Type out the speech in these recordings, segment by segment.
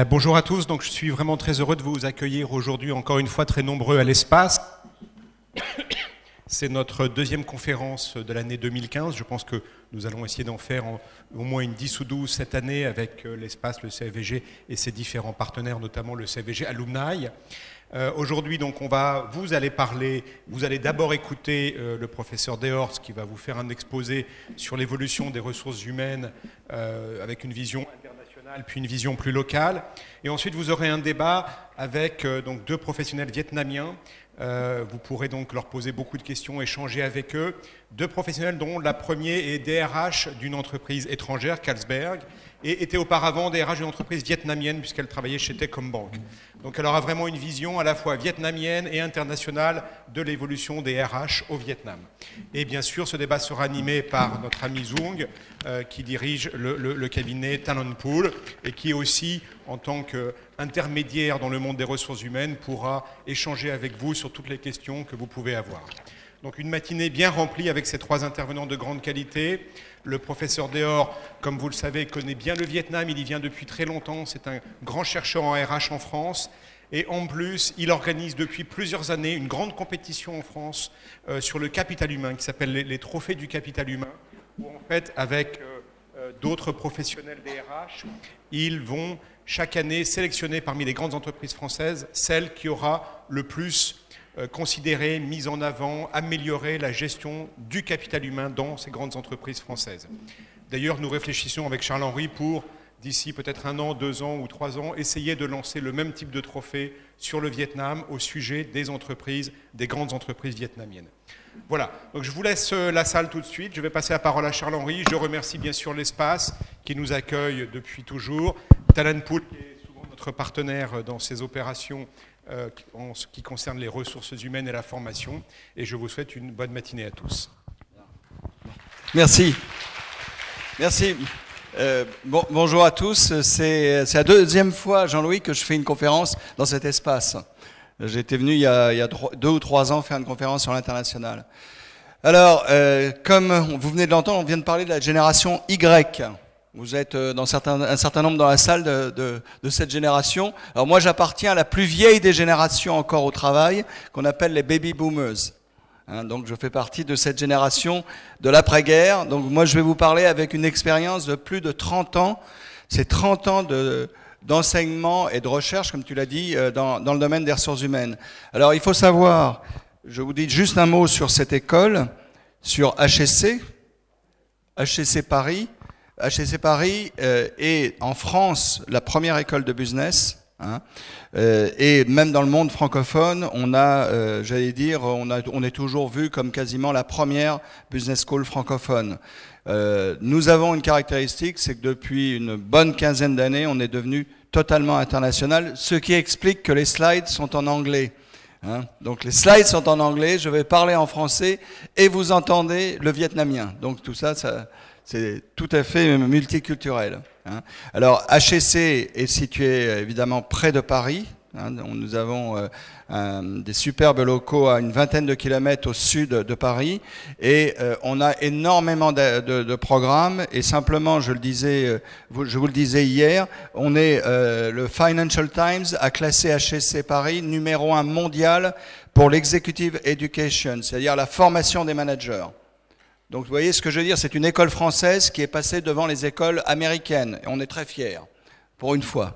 Bonjour à tous, donc je suis vraiment très heureux de vous accueillir aujourd'hui encore une fois très nombreux à l'espace. C'est notre deuxième conférence de l'année 2015, je pense que nous allons essayer d'en faire au moins une 10 ou 12 cette année avec l'espace, le CFVG et ses différents partenaires, notamment le CFVG Alumni. Aujourd'hui, donc, vous allez d'abord écouter le professeur Dehors qui va vous faire un exposé sur l'évolution des ressources humaines avec une vision internationale puis une vision plus locale. Et ensuite, vous aurez un débat avec donc, deux professionnels vietnamiens. Vous pourrez donc leur poser beaucoup de questions, échanger avec eux. Deux professionnels dont la première est DRH d'une entreprise étrangère, Carlsberg, et était auparavant DRH d'une entreprise vietnamienne puisqu'elle travaillait chez Techcombank. Donc elle aura vraiment une vision à la fois vietnamienne et internationale de l'évolution des RH au Vietnam. Et bien sûr, ce débat sera animé par notre ami Zung, qui dirige le cabinet Talent Pool et qui est aussi, en tant qu'intermédiaire dans le monde des ressources humaines, pourra échanger avec vous sur toutes les questions que vous pouvez avoir. Donc une matinée bien remplie avec ces trois intervenants de grande qualité. Le professeur Dehors, comme vous le savez, connaît bien le Vietnam, il y vient depuis très longtemps, c'est un grand chercheur en RH en France. Et en plus, il organise depuis plusieurs années une grande compétition en France sur le capital humain qui s'appelle les Trophées du capital humain, où en fait, avec d'autres professionnels des RH, ils vont chaque année sélectionner parmi les grandes entreprises françaises celle qui aura le plus considérer, mise en avant, améliorer la gestion du capital humain dans ces grandes entreprises françaises. D'ailleurs, nous réfléchissons avec Charles-Henri pour, d'ici peut-être 1 an, 2 ans ou 3 ans, essayer de lancer le même type de trophée sur le Vietnam au sujet des entreprises, des grandes entreprises vietnamiennes. Voilà, donc je vous laisse la salle tout de suite. Je vais passer la parole à Charles-Henri. Je remercie bien sûr l'espace qui nous accueille depuis toujours. Talent Pool, qui est souvent notre partenaire dans ces opérations en ce qui concerne les ressources humaines et la formation. Et je vous souhaite une bonne matinée à tous. Merci. Merci. Bonjour à tous. C'est la deuxième fois, Jean-Louis, que je fais une conférence dans cet espace. J'étais venu il y a 2 ou 3 ans faire une conférence sur l'international. Alors, comme vous venez de l'entendre, on vient de parler de la génération Y. Vous êtes dans un certain nombre dans la salle de cette génération. Alors moi, j'appartiens à la plus vieille des générations encore au travail, qu'on appelle les baby boomers. Donc je fais partie de cette génération de l'après-guerre. Donc moi, je vais vous parler avec une expérience de plus de 30 ans. C'est 30 ans d'enseignement et de recherche, comme tu l'as dit, dans le domaine des ressources humaines. Alors il faut savoir, je vous dis juste un mot sur cette école, sur HEC Paris. HEC Paris est en France la première école de business, et même dans le monde francophone, on a, j'allais dire, on est toujours vu comme quasiment la première business school francophone. Nous avons une caractéristique, c'est que depuis une bonne quinzaine d'années, on est devenu totalement international, ce qui explique que les slides sont en anglais. Donc les slides sont en anglais, je vais parler en français et vous entendez le vietnamien. Donc tout ça, c'est tout à fait multiculturel. Alors HEC est situé évidemment près de Paris. Nous avons des superbes locaux à une vingtaine de kilomètres au sud de Paris et on a énormément de programmes et simplement, je vous le disais hier, le Financial Times a classé HEC Paris numéro 1 mondial pour l'executive education, c'est-à-dire la formation des managers. Donc vous voyez ce que je veux dire, c'est une école française qui est passée devant les écoles américaines et on est très fiers. Pour une fois.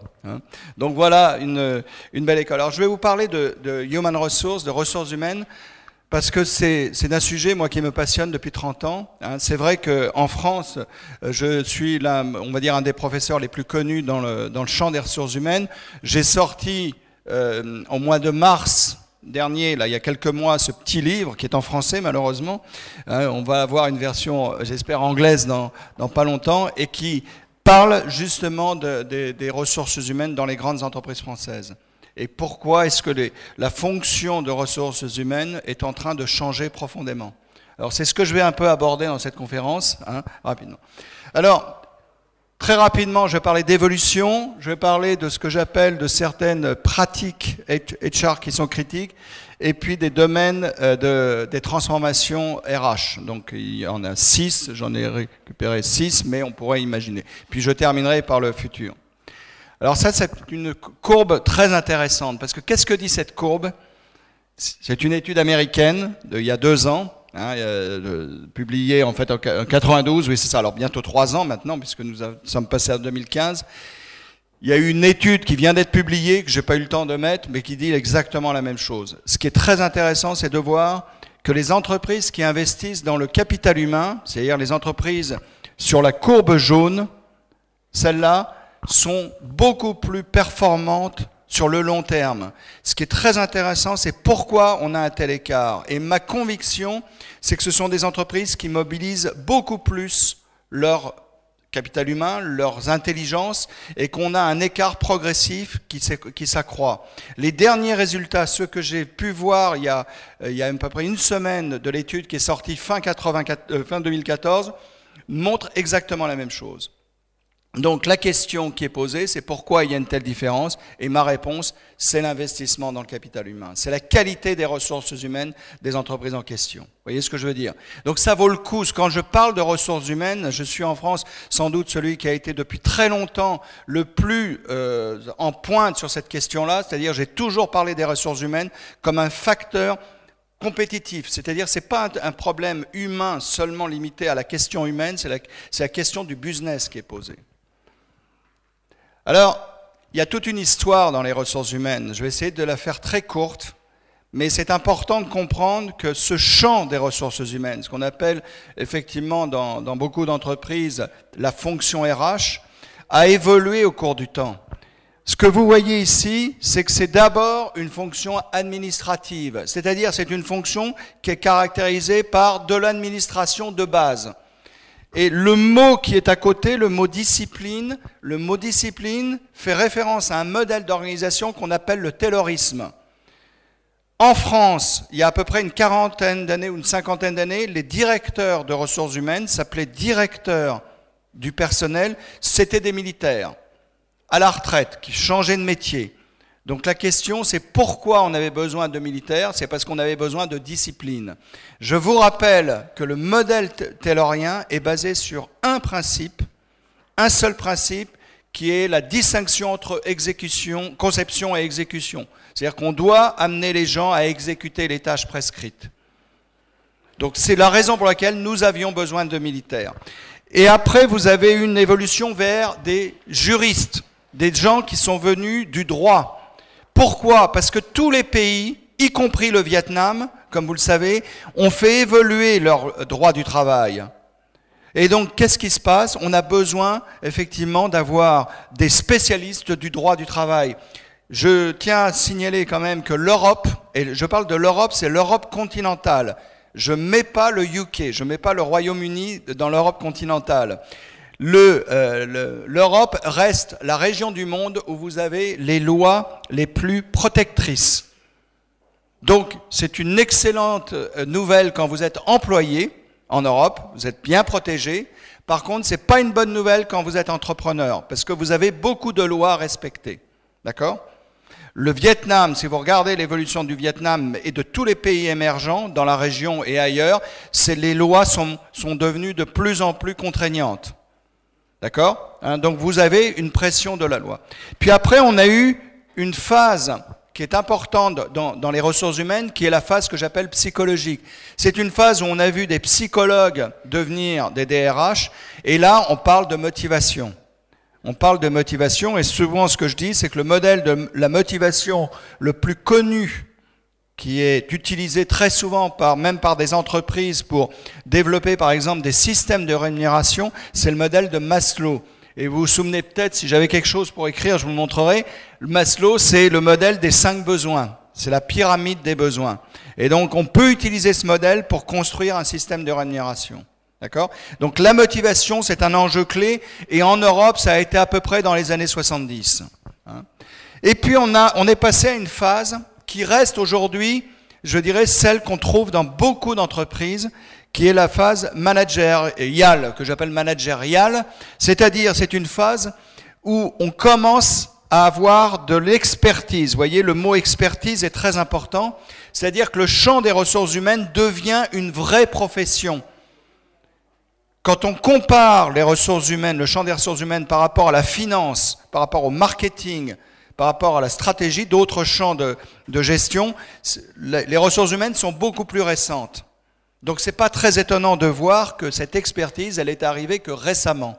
Donc voilà une belle école. Alors je vais vous parler de human resources, de ressources humaines, parce que c'est un sujet, moi, qui me passionne depuis 30 ans. C'est vrai qu'en France, je suis là, on va dire, un des professeurs les plus connus dans le champ des ressources humaines. J'ai sorti au mois de mars dernier, là, il y a quelques mois, ce petit livre qui est en français, malheureusement. On va avoir une version, j'espère, anglaise dans pas longtemps, et qui parle justement des ressources humaines dans les grandes entreprises françaises. Et pourquoi est-ce que la fonction de ressources humaines est en train de changer profondément? Alors c'est ce que je vais un peu aborder dans cette conférence, rapidement. Alors, très rapidement, je vais parler d'évolution, je vais parler de ce que j'appelle de certaines pratiques HR qui sont critiques, et puis des domaines des transformations RH. Donc il y en a 6, j'en ai récupéré 6, mais on pourrait imaginer. Puis je terminerai par le futur. Alors ça, c'est une courbe très intéressante, parce que qu'est-ce que dit cette courbe? C'est une étude américaine d'il y a 2 ans, hein, publiée en fait en 92, oui c'est ça, alors bientôt 3 ans maintenant, puisque nous sommes passés en 2015. Il y a eu une étude qui vient d'être publiée, que je n'ai pas eu le temps de mettre, mais qui dit exactement la même chose. Ce qui est très intéressant, c'est de voir que les entreprises qui investissent dans le capital humain, c'est-à-dire les entreprises sur la courbe jaune, celles-là sont beaucoup plus performantes sur le long terme. Ce qui est très intéressant, c'est pourquoi on a un tel écart. Et ma conviction, c'est que ce sont des entreprises qui mobilisent beaucoup plus leur capital humain, leurs intelligences, et qu'on a un écart progressif qui s'accroît. Les derniers résultats, ceux que j'ai pu voir il y a à peu près une semaine de l'étude qui est sortie fin 2014, montrent exactement la même chose. Donc la question qui est posée, c'est pourquoi il y a une telle différence, et ma réponse, c'est l'investissement dans le capital humain. C'est la qualité des ressources humaines des entreprises en question. Vous voyez ce que je veux dire? Donc ça vaut le coup. Quand je parle de ressources humaines, je suis en France sans doute celui qui a été depuis très longtemps le plus en pointe sur cette question-là, c'est-à-dire j'ai toujours parlé des ressources humaines comme un facteur compétitif, c'est-à-dire c'est pas un problème humain seulement limité à la question humaine, c'est la question du business qui est posée. Alors, il y a toute une histoire dans les ressources humaines. Je vais essayer de la faire très courte, mais c'est important de comprendre que ce champ des ressources humaines, ce qu'on appelle effectivement dans beaucoup d'entreprises la fonction RH, a évolué au cours du temps. Ce que vous voyez ici, c'est que c'est d'abord une fonction administrative, c'est-à-dire c'est une fonction qui est caractérisée par de l'administration de base. Et le mot qui est à côté, le mot discipline fait référence à un modèle d'organisation qu'on appelle le taylorisme. En France, il y a à peu près une quarantaine d'années ou une cinquantaine d'années, les directeurs de ressources humaines s'appelaient directeurs du personnel, c'était des militaires à la retraite qui changeaient de métier. Donc la question, c'est pourquoi on avait besoin de militaires? C'est parce qu'on avait besoin de discipline. Je vous rappelle que le modèle taylorien est basé sur un principe, un seul principe, qui est la distinction entre conception et exécution. C'est-à-dire qu'on doit amener les gens à exécuter les tâches prescrites. Donc c'est la raison pour laquelle nous avions besoin de militaires. Et après, vous avez une évolution vers des juristes, des gens qui sont venus du droit. Pourquoi? Parce que tous les pays, y compris le Vietnam, comme vous le savez, ont fait évoluer leur droit du travail. Et donc, qu'est-ce qui se passe? On a besoin, effectivement, d'avoir des spécialistes du droit du travail. Je tiens à signaler quand même que l'Europe, et je parle de l'Europe, c'est l'Europe continentale. Je ne mets pas le UK, je ne mets pas le Royaume-Uni dans l'Europe continentale. L'Europe reste la région du monde où vous avez les lois les plus protectrices. Donc, c'est une excellente nouvelle quand vous êtes employé en Europe, vous êtes bien protégé. Par contre, ce n'est pas une bonne nouvelle quand vous êtes entrepreneur, parce que vous avez beaucoup de lois à respecter. D'accord ? Le Vietnam, si vous regardez l'évolution du Vietnam et de tous les pays émergents dans la région et ailleurs, les lois sont devenues de plus en plus contraignantes. D'accord ? Donc vous avez une pression de la loi. Puis après, on a eu une phase qui est importante dans les ressources humaines, qui est la phase que j'appelle psychologique. C'est une phase où on a vu des psychologues devenir des DRH, et là, on parle de motivation. On parle de motivation, et souvent ce que je dis, c'est que le modèle de la motivation le plus connu, qui est utilisé très souvent même par des entreprises pour développer par exemple des systèmes de rémunération, c'est le modèle de Maslow. Et vous vous souvenez peut-être, si j'avais quelque chose pour écrire, je vous le montrerai, Maslow, c'est le modèle des 5 besoins. C'est la pyramide des besoins. Et donc on peut utiliser ce modèle pour construire un système de rémunération. D'accord ? Donc la motivation, c'est un enjeu clé, et en Europe, ça a été à peu près dans les années 70. Et puis on est passé à une phase qui reste aujourd'hui, je dirais, celle qu'on trouve dans beaucoup d'entreprises, qui est la phase managériale, que j'appelle managériale, c'est-à-dire c'est une phase où on commence à avoir de l'expertise. Vous voyez, le mot expertise est très important, c'est-à-dire que le champ des ressources humaines devient une vraie profession. Quand on compare les ressources humaines, le champ des ressources humaines par rapport à la finance, par rapport au marketing, par rapport à la stratégie, d'autres champs de gestion, les ressources humaines sont beaucoup plus récentes. Donc ce n'est pas très étonnant de voir que cette expertise, elle est arrivée que récemment.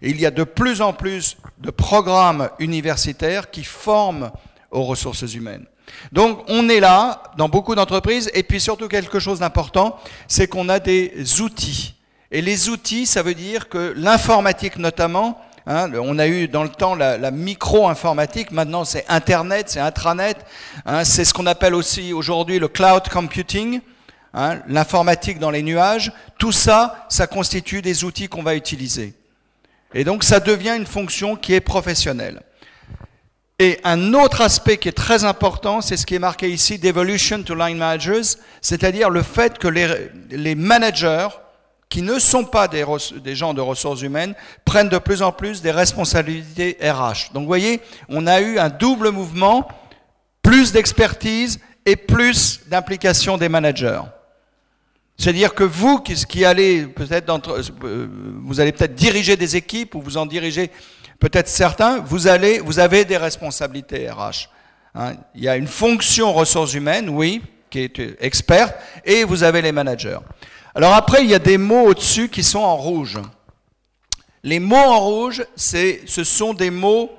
Et il y a de plus en plus de programmes universitaires qui forment aux ressources humaines. Donc on est là dans beaucoup d'entreprises, et puis surtout quelque chose d'important, c'est qu'on a des outils. Et les outils, ça veut dire que l'informatique notamment, hein, on a eu dans le temps la micro-informatique, maintenant c'est Internet, c'est intranet, hein, c'est ce qu'on appelle aussi aujourd'hui le cloud computing, hein, l'informatique dans les nuages. Tout ça, ça constitue des outils qu'on va utiliser. Et donc ça devient une fonction qui est professionnelle. Et un autre aspect qui est très important, c'est ce qui est marqué ici, Devolution to Line Managers, c'est-à-dire le fait que les managers, qui ne sont pas des gens de ressources humaines, prennent de plus en plus des responsabilités RH. Donc vous voyez, on a eu un double mouvement, plus d'expertise et plus d'implication des managers. C'est-à-dire que vous qui allez peut-être vous allez peut-être diriger des équipes ou vous en dirigez peut-être certains, vous avez des responsabilités RH. Hein, il y a une fonction ressources humaines, oui, qui est experte, et vous avez les managers. Alors après, il y a des mots au-dessus qui sont en rouge. Les mots en rouge, ce sont des mots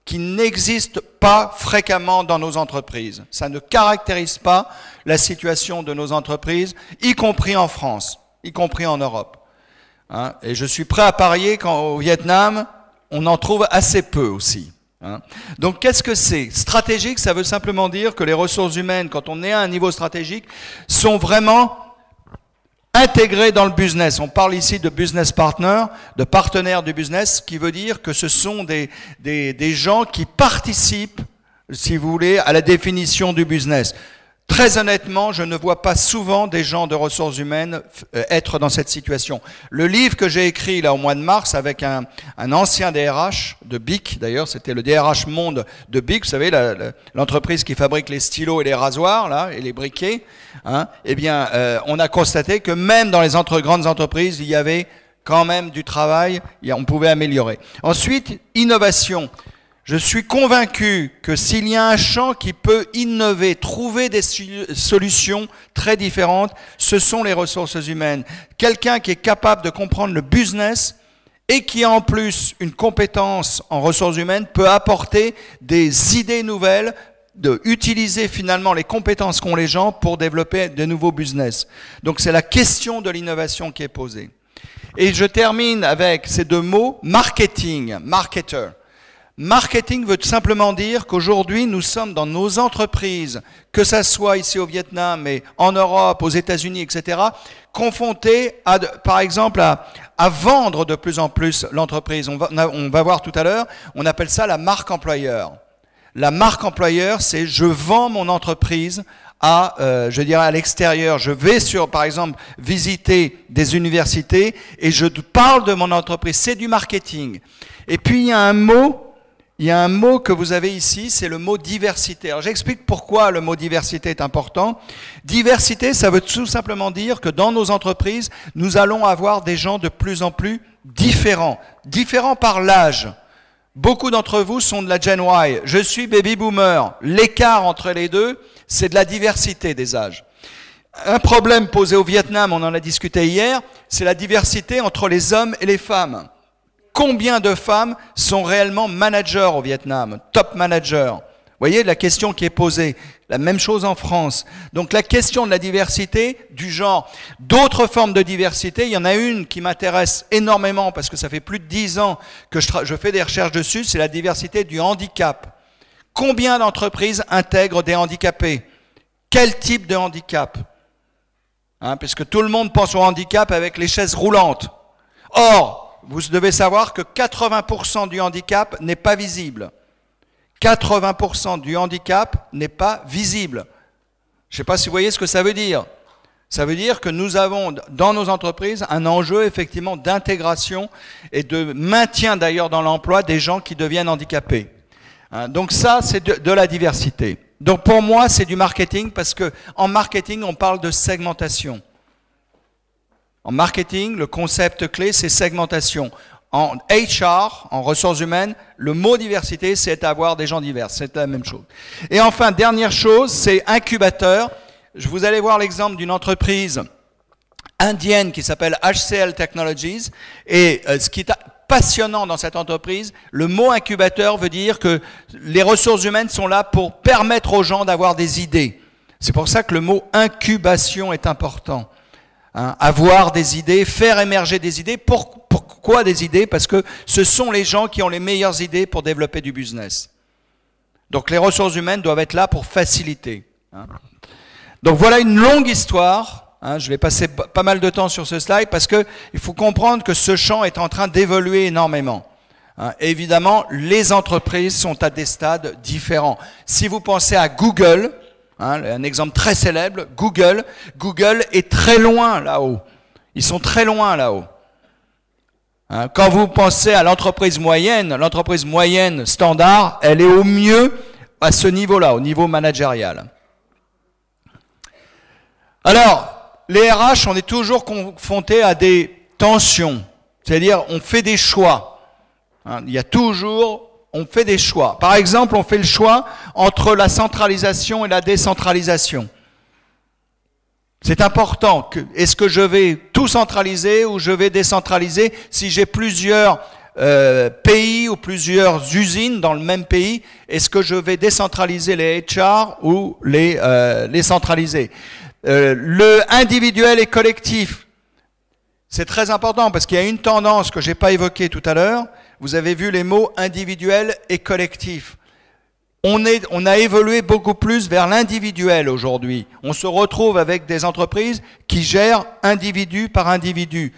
qui n'existent pas fréquemment dans nos entreprises. Ça ne caractérise pas la situation de nos entreprises, y compris en France, y compris en Europe. Hein, et je suis prêt à parier qu'au Vietnam, on en trouve assez peu aussi. Hein. Donc qu'est-ce que c'est? Stratégique, ça veut simplement dire que les ressources humaines, quand on est à un niveau stratégique, sont vraiment intégrés dans le business. On parle ici de business partner, de partenaires du business, ce qui veut dire que ce sont des gens qui participent, si vous voulez, à la définition du business. Très honnêtement, je ne vois pas souvent des gens de ressources humaines être dans cette situation. Le livre que j'ai écrit là au mois de mars avec un ancien DRH de BIC, d'ailleurs c'était le DRH Monde de BIC, vous savez, l'entreprise qui fabrique les stylos et les rasoirs là et les briquets, hein, eh bien on a constaté que même dans les grandes entreprises, il y avait quand même du travail, on pouvait améliorer. Ensuite, innovation. Je suis convaincu que s'il y a un champ qui peut innover, trouver des solutions très différentes, ce sont les ressources humaines. Quelqu'un qui est capable de comprendre le business et qui a en plus une compétence en ressources humaines peut apporter des idées nouvelles, de utiliser finalement les compétences qu'ont les gens pour développer de nouveaux business. Donc c'est la question de l'innovation qui est posée. Et je termine avec ces deux mots, marketing, marketer. Marketing veut simplement dire qu'aujourd'hui, nous sommes dans nos entreprises, que ça soit ici au Vietnam, mais en Europe, aux États-Unis, etc., confrontés, par exemple, à vendre de plus en plus l'entreprise. On va voir tout à l'heure, on appelle ça la marque employeur. La marque employeur, c'est je vends mon entreprise je dirais à l'extérieur. Je vais par exemple, visiter des universités et je parle de mon entreprise. C'est du marketing. Et puis, il y a un mot que vous avez ici, c'est le mot diversité. Alors j'explique pourquoi le mot diversité est important. Diversité, ça veut tout simplement dire que dans nos entreprises, nous allons avoir des gens de plus en plus différents. Différents par l'âge. Beaucoup d'entre vous sont de la Gen Y. Je suis baby boomer. L'écart entre les deux, c'est de la diversité des âges. Un problème posé au Vietnam, on en a discuté hier, c'est la diversité entre les hommes et les femmes. Combien de femmes sont réellement managers au Vietnam, top managers? Vous voyez la question qui est posée. La même chose en France. Donc la question de la diversité, du genre, d'autres formes de diversité, il y en a une qui m'intéresse énormément parce que ça fait plus de 10 ans que je fais des recherches dessus, c'est la diversité du handicap. Combien d'entreprises intègrent des handicapés? Quel type de handicap? Puisque tout le monde pense au handicap avec les chaises roulantes. Or, vous devez savoir que 80% du handicap n'est pas visible. 80% du handicap n'est pas visible. Je ne sais pas si vous voyez ce que ça veut dire. Ça veut dire que nous avons dans nos entreprises un enjeu effectivement d'intégration et de maintien d'ailleurs dans l'emploi des gens qui deviennent handicapés. Donc ça, c'est de la diversité. Donc pour moi, c'est du marketing parce que en marketing, on parle de segmentation. En marketing, le concept clé, c'est segmentation. En HR, en ressources humaines, le mot diversité, c'est avoir des gens divers. C'est la même chose. Et enfin, dernière chose, c'est incubateur. Vous allez voir l'exemple d'une entreprise indienne qui s'appelle HCL Technologies. Et ce qui est passionnant dans cette entreprise, le mot incubateur veut dire que les ressources humaines sont là pour permettre aux gens d'avoir des idées. C'est pour ça que le mot incubation est important. Hein, avoir des idées, faire émerger des idées. Pourquoi des idées? Parce que ce sont les gens qui ont les meilleures idées pour développer du business. Donc les ressources humaines doivent être là pour faciliter. Hein. Donc voilà une longue histoire. Hein, je vais passer pas mal de temps sur ce slide parce que il faut comprendre que ce champ est en train d'évoluer énormément. Hein, évidemment, les entreprises sont à des stades différents. Si vous pensez à Google, hein, un exemple très célèbre, Google est très loin là-haut. Ils sont très loin là-haut. Hein, quand vous pensez à l'entreprise moyenne standard, elle est au mieux à ce niveau-là, au niveau managérial. Alors, les RH, on est toujours confrontés à des tensions. C'est-à-dire, on fait des choix. Hein, il y a toujours, on fait des choix. Par exemple, on fait le choix entre la centralisation et la décentralisation. C'est important. Est-ce que je vais tout centraliser ou je vais décentraliser? Si j'ai plusieurs pays ou plusieurs usines dans le même pays, est-ce que je vais décentraliser les HR ou les centraliser? Le individuel et collectif, c'est très important parce qu'il y a une tendance que je n'ai pas évoquée tout à l'heure. Vous avez vu les mots individuel et collectif. On a évolué beaucoup plus vers l'individuel aujourd'hui. On se retrouve avec des entreprises qui gèrent individu par individu.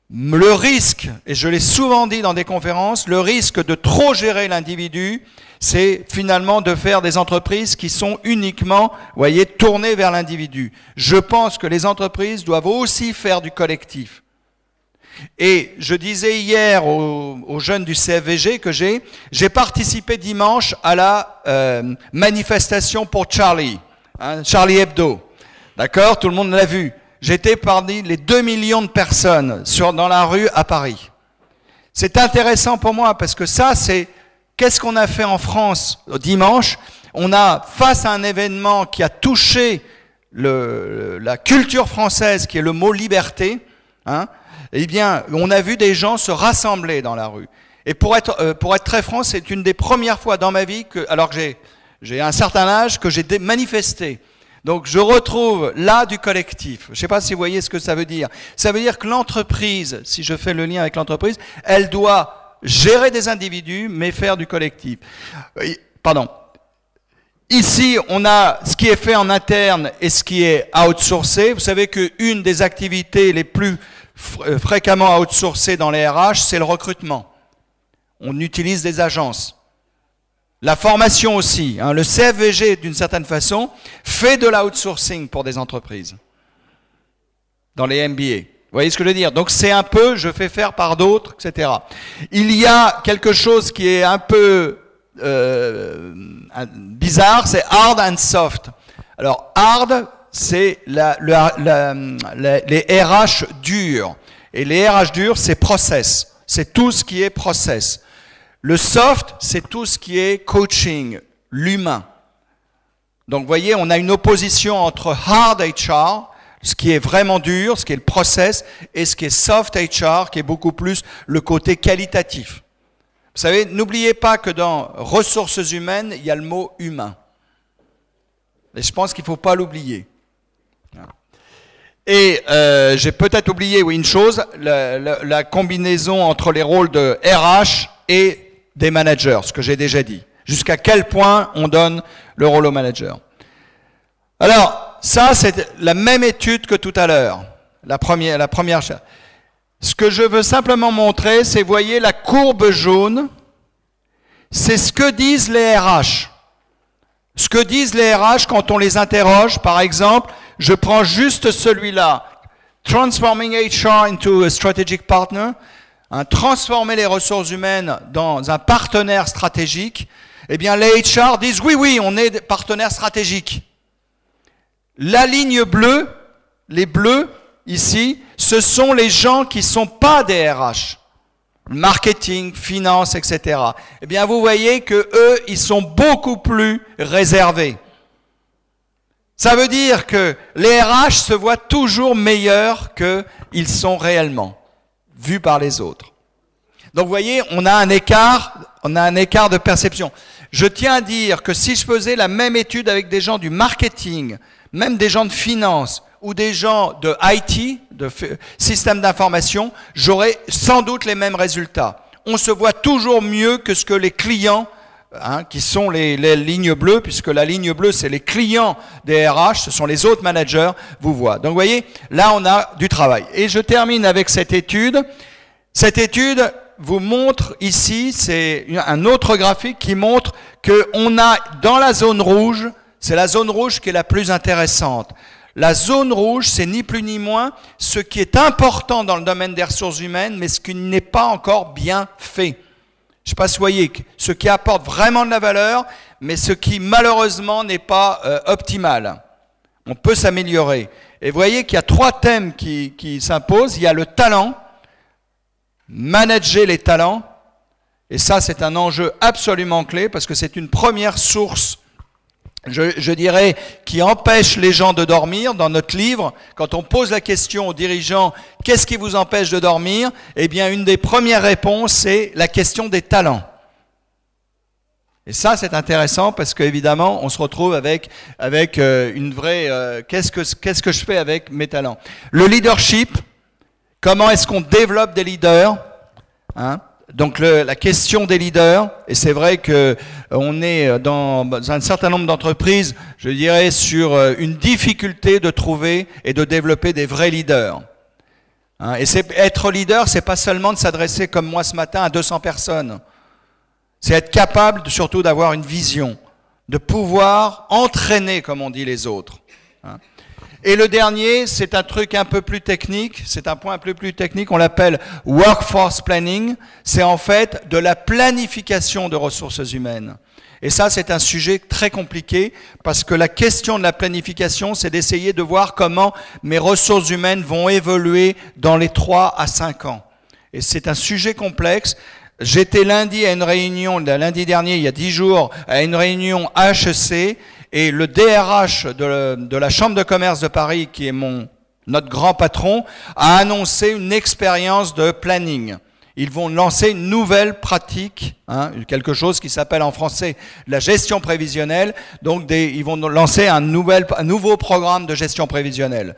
Le risque, et je l'ai souvent dit dans des conférences, le risque de trop gérer l'individu, c'est finalement de faire des entreprises qui sont uniquement, vous voyez, tournées vers l'individu. Je pense que les entreprises doivent aussi faire du collectif. Et je disais hier aux jeunes du CFVG que j'ai participé dimanche à la manifestation pour Charlie, hein, Charlie Hebdo. D'accord? Tout le monde l'a vu. J'étais parmi les 2 millions de personnes dans la rue à Paris. C'est intéressant pour moi parce que ça, c'est qu'est-ce qu'on a fait en France dimanche? On a, face à un événement qui a touché la culture française, qui est le mot liberté, hein, eh bien, on a vu des gens se rassembler dans la rue. Et pour être très franc, c'est une des premières fois dans ma vie, alors que j'ai un certain âge, que j'ai manifesté. Donc, je retrouve là du collectif. Je ne sais pas si vous voyez ce que ça veut dire. Ça veut dire que l'entreprise, si je fais le lien avec l'entreprise, elle doit gérer des individus, mais faire du collectif. Pardon. Ici, on a ce qui est fait en interne et ce qui est outsourcé. Vous savez qu'une des activités les plus fréquemment outsourcées dans les RH, c'est le recrutement. On utilise des agences. La formation aussi. Hein, le CFVG, d'une certaine façon, fait de l'outsourcing pour des entreprises. Dans les MBA. Vous voyez ce que je veux dire? Donc c'est un peu, je fais faire par d'autres, etc. Il y a quelque chose qui est un peu bizarre, c'est hard and soft. Alors hard, c'est les RH durs. Et les RH durs, c'est process. C'est tout ce qui est process. Le soft, c'est tout ce qui est coaching, l'humain. Donc, vous voyez, on a une opposition entre hard HR, ce qui est vraiment dur, ce qui est le process, et ce qui est soft HR, qui est beaucoup plus le côté qualitatif. Vous savez, n'oubliez pas que dans ressources humaines, il y a le mot humain. Et je pense qu'il ne faut pas l'oublier. Et j'ai peut-être oublié, oui, une chose, la combinaison entre les rôles de RH et des managers, ce que j'ai déjà dit. Jusqu'à quel point on donne le rôle au manager. Alors, ça, c'est la même étude que tout à l'heure. La première. Ce que je veux simplement montrer, c'est, voyez, la courbe jaune, c'est ce que disent les RH. Ce que disent les RH quand on les interroge, par exemple, je prends juste celui-là, Transforming HR into a Strategic Partner, hein, transformer les ressources humaines dans un partenaire stratégique, eh bien les HR disent oui, on est des partenaires stratégiques. La ligne bleue, les bleus, ici, ce sont les gens qui ne sont pas des RH. Marketing, finance, etc. Eh bien, vous voyez que eux, ils sont beaucoup plus réservés. Ça veut dire que les RH se voient toujours meilleurs qu'ils sont réellement, vus par les autres. Donc, vous voyez, on a un écart de perception. Je tiens à dire que si je faisais la même étude avec des gens du marketing, même des gens de finance ou des gens de IT, de système d'information, j'aurais sans doute les mêmes résultats. On se voit toujours mieux que ce que les clients, qui sont les lignes bleues, puisque la ligne bleue, c'est les clients des RH, ce sont les autres managers, vous voient. Donc, vous voyez, là, on a du travail. Et je termine avec cette étude. Cette étude vous montre ici, c'est un autre graphique qui montre qu'on a dans la zone rouge, c'est la zone rouge qui est la plus intéressante. La zone rouge, c'est ni plus ni moins ce qui est important dans le domaine des ressources humaines, mais ce qui n'est pas encore bien fait. Je ne sais pas si vous voyez, ce qui apporte vraiment de la valeur, mais ce qui malheureusement n'est pas optimal. On peut s'améliorer. Et vous voyez qu'il y a 3 thèmes qui s'imposent. Il y a le talent, manager les talents, et ça c'est un enjeu absolument clé parce que c'est une première source, je dirais, qui empêche les gens de dormir. Dans notre livre, quand on pose la question aux dirigeants, qu'est-ce qui vous empêche de dormir? Eh bien, une des premières réponses, c'est la question des talents. Et ça, c'est intéressant parce qu'évidemment, on se retrouve avec une vraie qu'est-ce que je fais avec mes talents? Le leadership, comment est-ce qu'on développe des leaders, Donc la question des leaders, et c'est vrai que on est dans un certain nombre d'entreprises, je dirais, sur une difficulté de trouver et de développer des vrais leaders. Et être leader, c'est pas seulement de s'adresser comme moi ce matin à 200 personnes. C'est être capable surtout d'avoir une vision, de pouvoir entraîner, comme on dit, les autres. Et le dernier, c'est un truc un peu plus technique, c'est un point un peu plus technique, on l'appelle workforce planning. C'est en fait de la planification de ressources humaines. Et ça, c'est un sujet très compliqué parce que la question de la planification, c'est d'essayer de voir comment mes ressources humaines vont évoluer dans les 3 à 5 ans. Et c'est un sujet complexe. J'étais lundi à une réunion, lundi dernier, il y a 10 jours, à une réunion HEC, et le DRH de la Chambre de commerce de Paris, qui est notre grand patron, a annoncé une expérience de planning. Ils vont lancer une nouvelle pratique, quelque chose qui s'appelle en français la gestion prévisionnelle. Donc ils vont lancer un nouveau programme de gestion prévisionnelle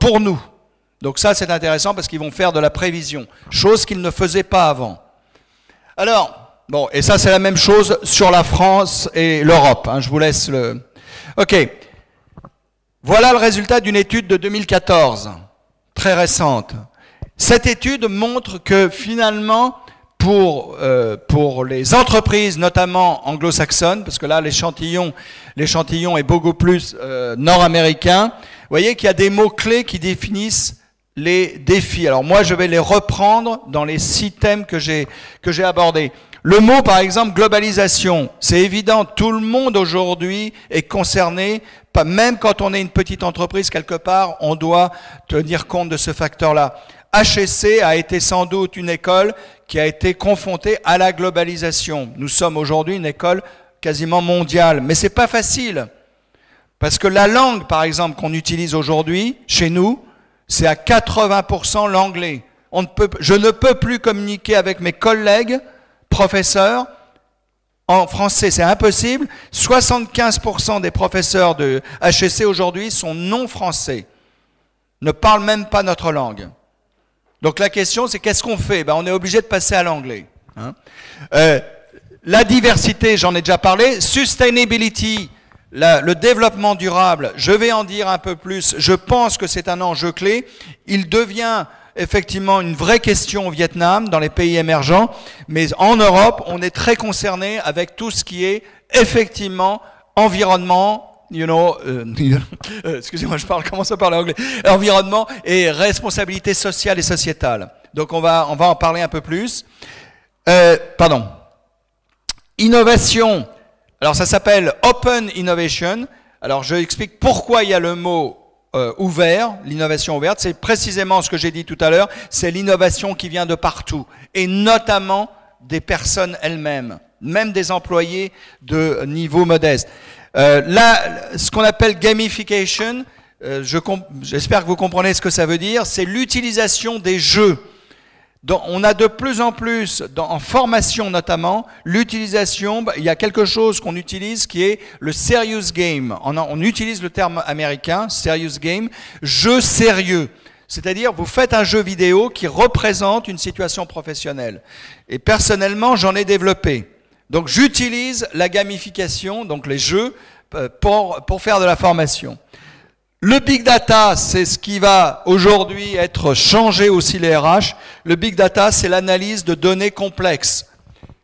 pour nous. Donc ça, c'est intéressant parce qu'ils vont faire de la prévision, chose qu'ils ne faisaient pas avant. Alors, bon, et ça c'est la même chose sur la France et l'Europe. Je vous laisse le... Ok. Voilà le résultat d'une étude de 2014, très récente. Cette étude montre que finalement, pour les entreprises, notamment anglo-saxonnes, parce que là l'échantillon est beaucoup plus nord-américain, vous voyez qu'il y a des mots-clés qui définissent les défis. Alors moi, je vais les reprendre dans les 6 thèmes que j'ai abordés. Le mot, par exemple, globalisation, c'est évident, tout le monde aujourd'hui est concerné, même quand on est une petite entreprise quelque part, on doit tenir compte de ce facteur-là. HEC a été sans doute une école qui a été confrontée à la globalisation. Nous sommes aujourd'hui une école quasiment mondiale, mais c'est pas facile. Parce que la langue, par exemple, qu'on utilise aujourd'hui, chez nous, c'est à 80% l'anglais. Je ne peux plus communiquer avec mes collègues professeurs en français, c'est impossible. 75% des professeurs de HEC aujourd'hui sont non français, ne parlent même pas notre langue. Donc la question, c'est qu'est-ce qu'on fait? On est obligé de passer à l'anglais. La diversité, j'en ai déjà parlé. Sustainability, le développement durable, je vais en dire un peu plus. Je pense que c'est un enjeu clé. Il devient effectivement une vraie question au Vietnam, dans les pays émergents, mais en Europe, on est très concerné avec tout ce qui est effectivement environnement, excusez-moi, je commence à parler anglais, environnement et responsabilité sociale et sociétale. Donc on va en parler un peu plus. Innovation. Alors ça s'appelle Open Innovation. Alors je explique pourquoi il y a le mot ouvert, l'innovation ouverte, c'est précisément ce que j'ai dit tout à l'heure, c'est l'innovation qui vient de partout, et notamment des personnes elles-mêmes, même des employés de niveau modeste. Là, ce qu'on appelle gamification, j'espère que vous comprenez ce que ça veut dire, c'est l'utilisation des jeux. Donc, on a de plus en plus, en formation notamment, l'utilisation, il y a quelque chose qu'on utilise qui est le serious game. On utilise le terme américain, serious game, jeu sérieux. C'est-à-dire, vous faites un jeu vidéo qui représente une situation professionnelle. Et personnellement, j'en ai développé. Donc, j'utilise la gamification, donc les jeux, pour faire de la formation. Le big data, c'est ce qui va aujourd'hui être changé aussi les RH. Le big data, c'est l'analyse de données complexes.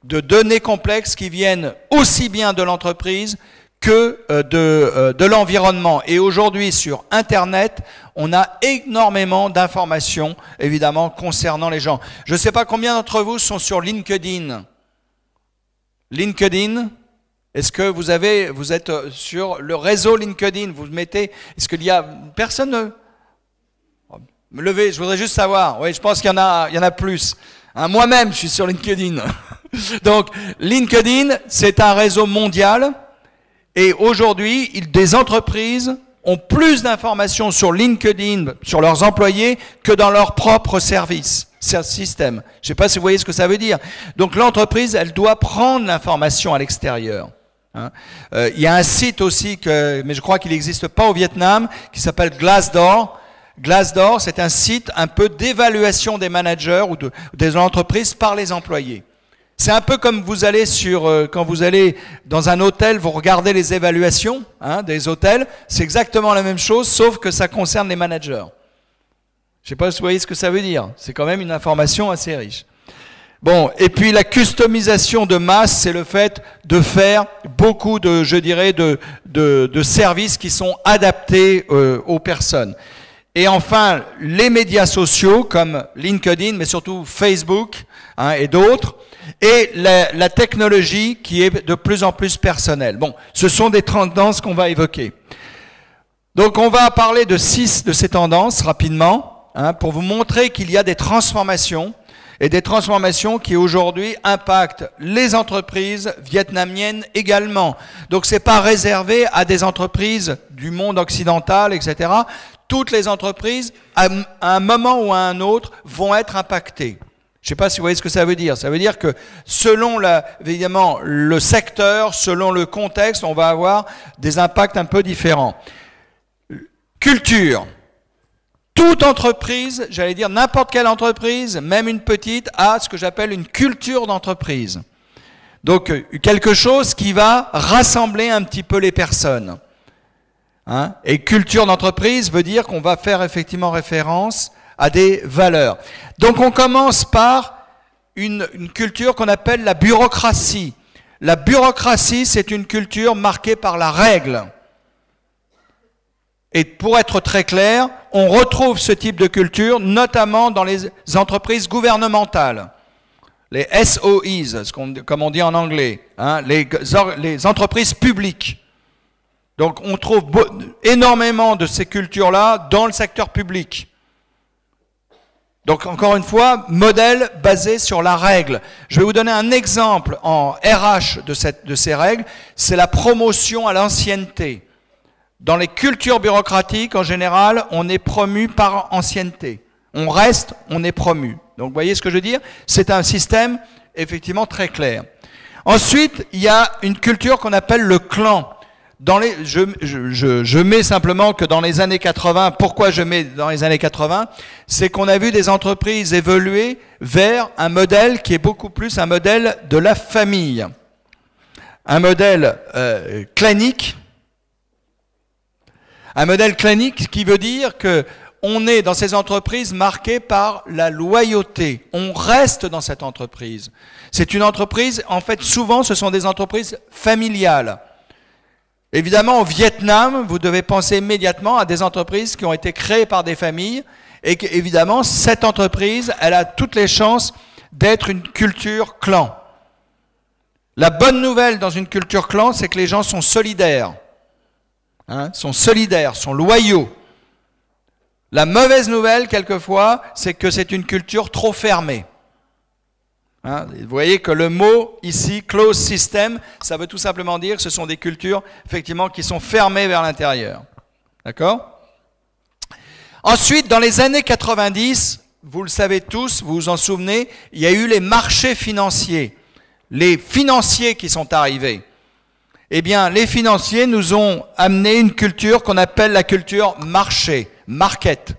De données complexes qui viennent aussi bien de l'entreprise que de l'environnement. Et aujourd'hui, sur Internet, on a énormément d'informations, évidemment, concernant les gens. Je ne sais pas combien d'entre vous sont sur LinkedIn. LinkedIn, est-ce que vous êtes sur le réseau LinkedIn? Vous mettez, est-ce qu'il y a personne? Me lever, je voudrais juste savoir. Oui, je pense qu'il y en a plus. Hein, moi-même, je suis sur LinkedIn. Donc, LinkedIn, c'est un réseau mondial. Et aujourd'hui, des entreprises ont plus d'informations sur LinkedIn, sur leurs employés, que dans leur propre système. Je ne sais pas si vous voyez ce que ça veut dire. Donc, l'entreprise, elle doit prendre l'information à l'extérieur. Hein. Il y a un site aussi, mais je crois qu'il n'existe pas au Vietnam, qui s'appelle Glassdoor. Glassdoor, c'est un site un peu d'évaluation des managers ou des entreprises par les employés. C'est un peu comme vous allez quand vous allez dans un hôtel, vous regardez les évaluations des hôtels. C'est exactement la même chose, sauf que ça concerne les managers. Je ne sais pas si vous voyez ce que ça veut dire. C'est quand même une information assez riche. Bon, et puis la customisation de masse, c'est le fait de faire beaucoup de services qui sont adaptés aux personnes. Et enfin, les médias sociaux comme LinkedIn, mais surtout Facebook et d'autres, et la technologie qui est de plus en plus personnelle. Bon, ce sont des tendances qu'on va évoquer. Donc on va parler de 6 de ces tendances rapidement, pour vous montrer qu'il y a des transformations, et des transformations qui aujourd'hui impactent les entreprises vietnamiennes également. Donc c'est pas réservé à des entreprises du monde occidental, etc. Toutes les entreprises, à un moment ou à un autre, vont être impactées. Je ne sais pas si vous voyez ce que ça veut dire. Ça veut dire que selon évidemment le secteur, selon le contexte, on va avoir des impacts un peu différents. Culture. Toute entreprise, j'allais dire n'importe quelle entreprise, même une petite, a ce que j'appelle une culture d'entreprise. Donc quelque chose qui va rassembler un petit peu les personnes. Et culture d'entreprise veut dire qu'on va faire effectivement référence à des valeurs. Donc on commence par une culture qu'on appelle la bureaucratie. La bureaucratie, c'est une culture marquée par la règle. Et pour être très clair, on retrouve ce type de culture notamment dans les entreprises gouvernementales. Les SOEs, comme on dit en anglais, les entreprises publiques. Donc on trouve énormément de ces cultures-là dans le secteur public. Donc encore une fois, modèle basé sur la règle. Je vais vous donner un exemple en RH de ces règles, c'est la promotion à l'ancienneté. Dans les cultures bureaucratiques, en général, on est promu par ancienneté. On reste, on est promu. Donc vous voyez ce que je veux dire? C'est un système effectivement très clair. Ensuite, il y a une culture qu'on appelle le clan. Je mets simplement que dans les années 80, pourquoi je mets dans les années 80? C'est qu'on a vu des entreprises évoluer vers un modèle qui est beaucoup plus un modèle de la famille. Un modèle clanique. Un modèle clanique qui veut dire que on est dans ces entreprises marquées par la loyauté. On reste dans cette entreprise. C'est une entreprise, en fait, souvent, ce sont des entreprises familiales. Évidemment, au Vietnam, vous devez penser immédiatement à des entreprises qui ont été créées par des familles et qu'évidemment, cette entreprise, elle a toutes les chances d'être une culture clan. La bonne nouvelle dans une culture clan, c'est que les gens sont solidaires. Sont solidaires, sont loyaux. La mauvaise nouvelle, quelquefois, c'est que c'est une culture trop fermée. Hein, vous voyez que le mot ici, closed system, ça veut tout simplement dire que ce sont des cultures, effectivement, qui sont fermées vers l'intérieur. D'accord ? Ensuite, dans les années 90, vous le savez tous, vous vous en souvenez, il y a eu les marchés financiers. Les financiers qui sont arrivés. Eh bien, les financiers nous ont amené une culture qu'on appelle la culture marché, market.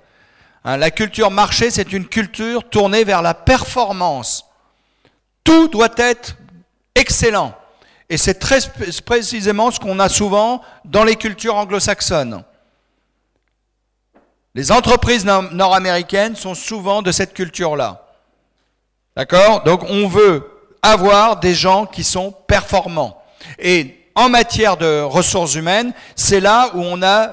Hein, la culture marché, c'est une culture tournée vers la performance. Tout doit être excellent. Et c'est très précisément ce qu'on a souvent dans les cultures anglo-saxonnes. Les entreprises nord-américaines sont souvent de cette culture-là. D'accord ? Donc on veut avoir des gens qui sont performants. Et en matière de ressources humaines, c'est là où on a,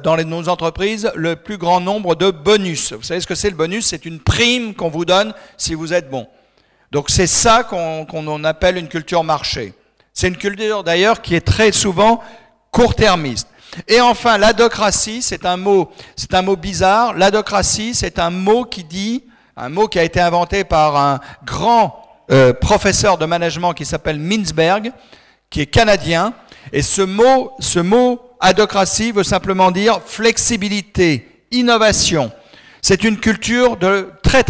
dans nos entreprises, le plus grand nombre de bonus. Vous savez ce que c'est le bonus ? C'est une prime qu'on vous donne si vous êtes bon. Donc c'est ça qu'on appelle une culture marché. C'est une culture d'ailleurs qui est très souvent court-termiste. Et enfin, l'adocratie, c'est un mot bizarre. L'adocratie, c'est un mot qui a été inventé par un grand professeur de management qui s'appelle Mintzberg, qui est canadien. Et ce mot adocratie veut simplement dire flexibilité, innovation. C'est une culture très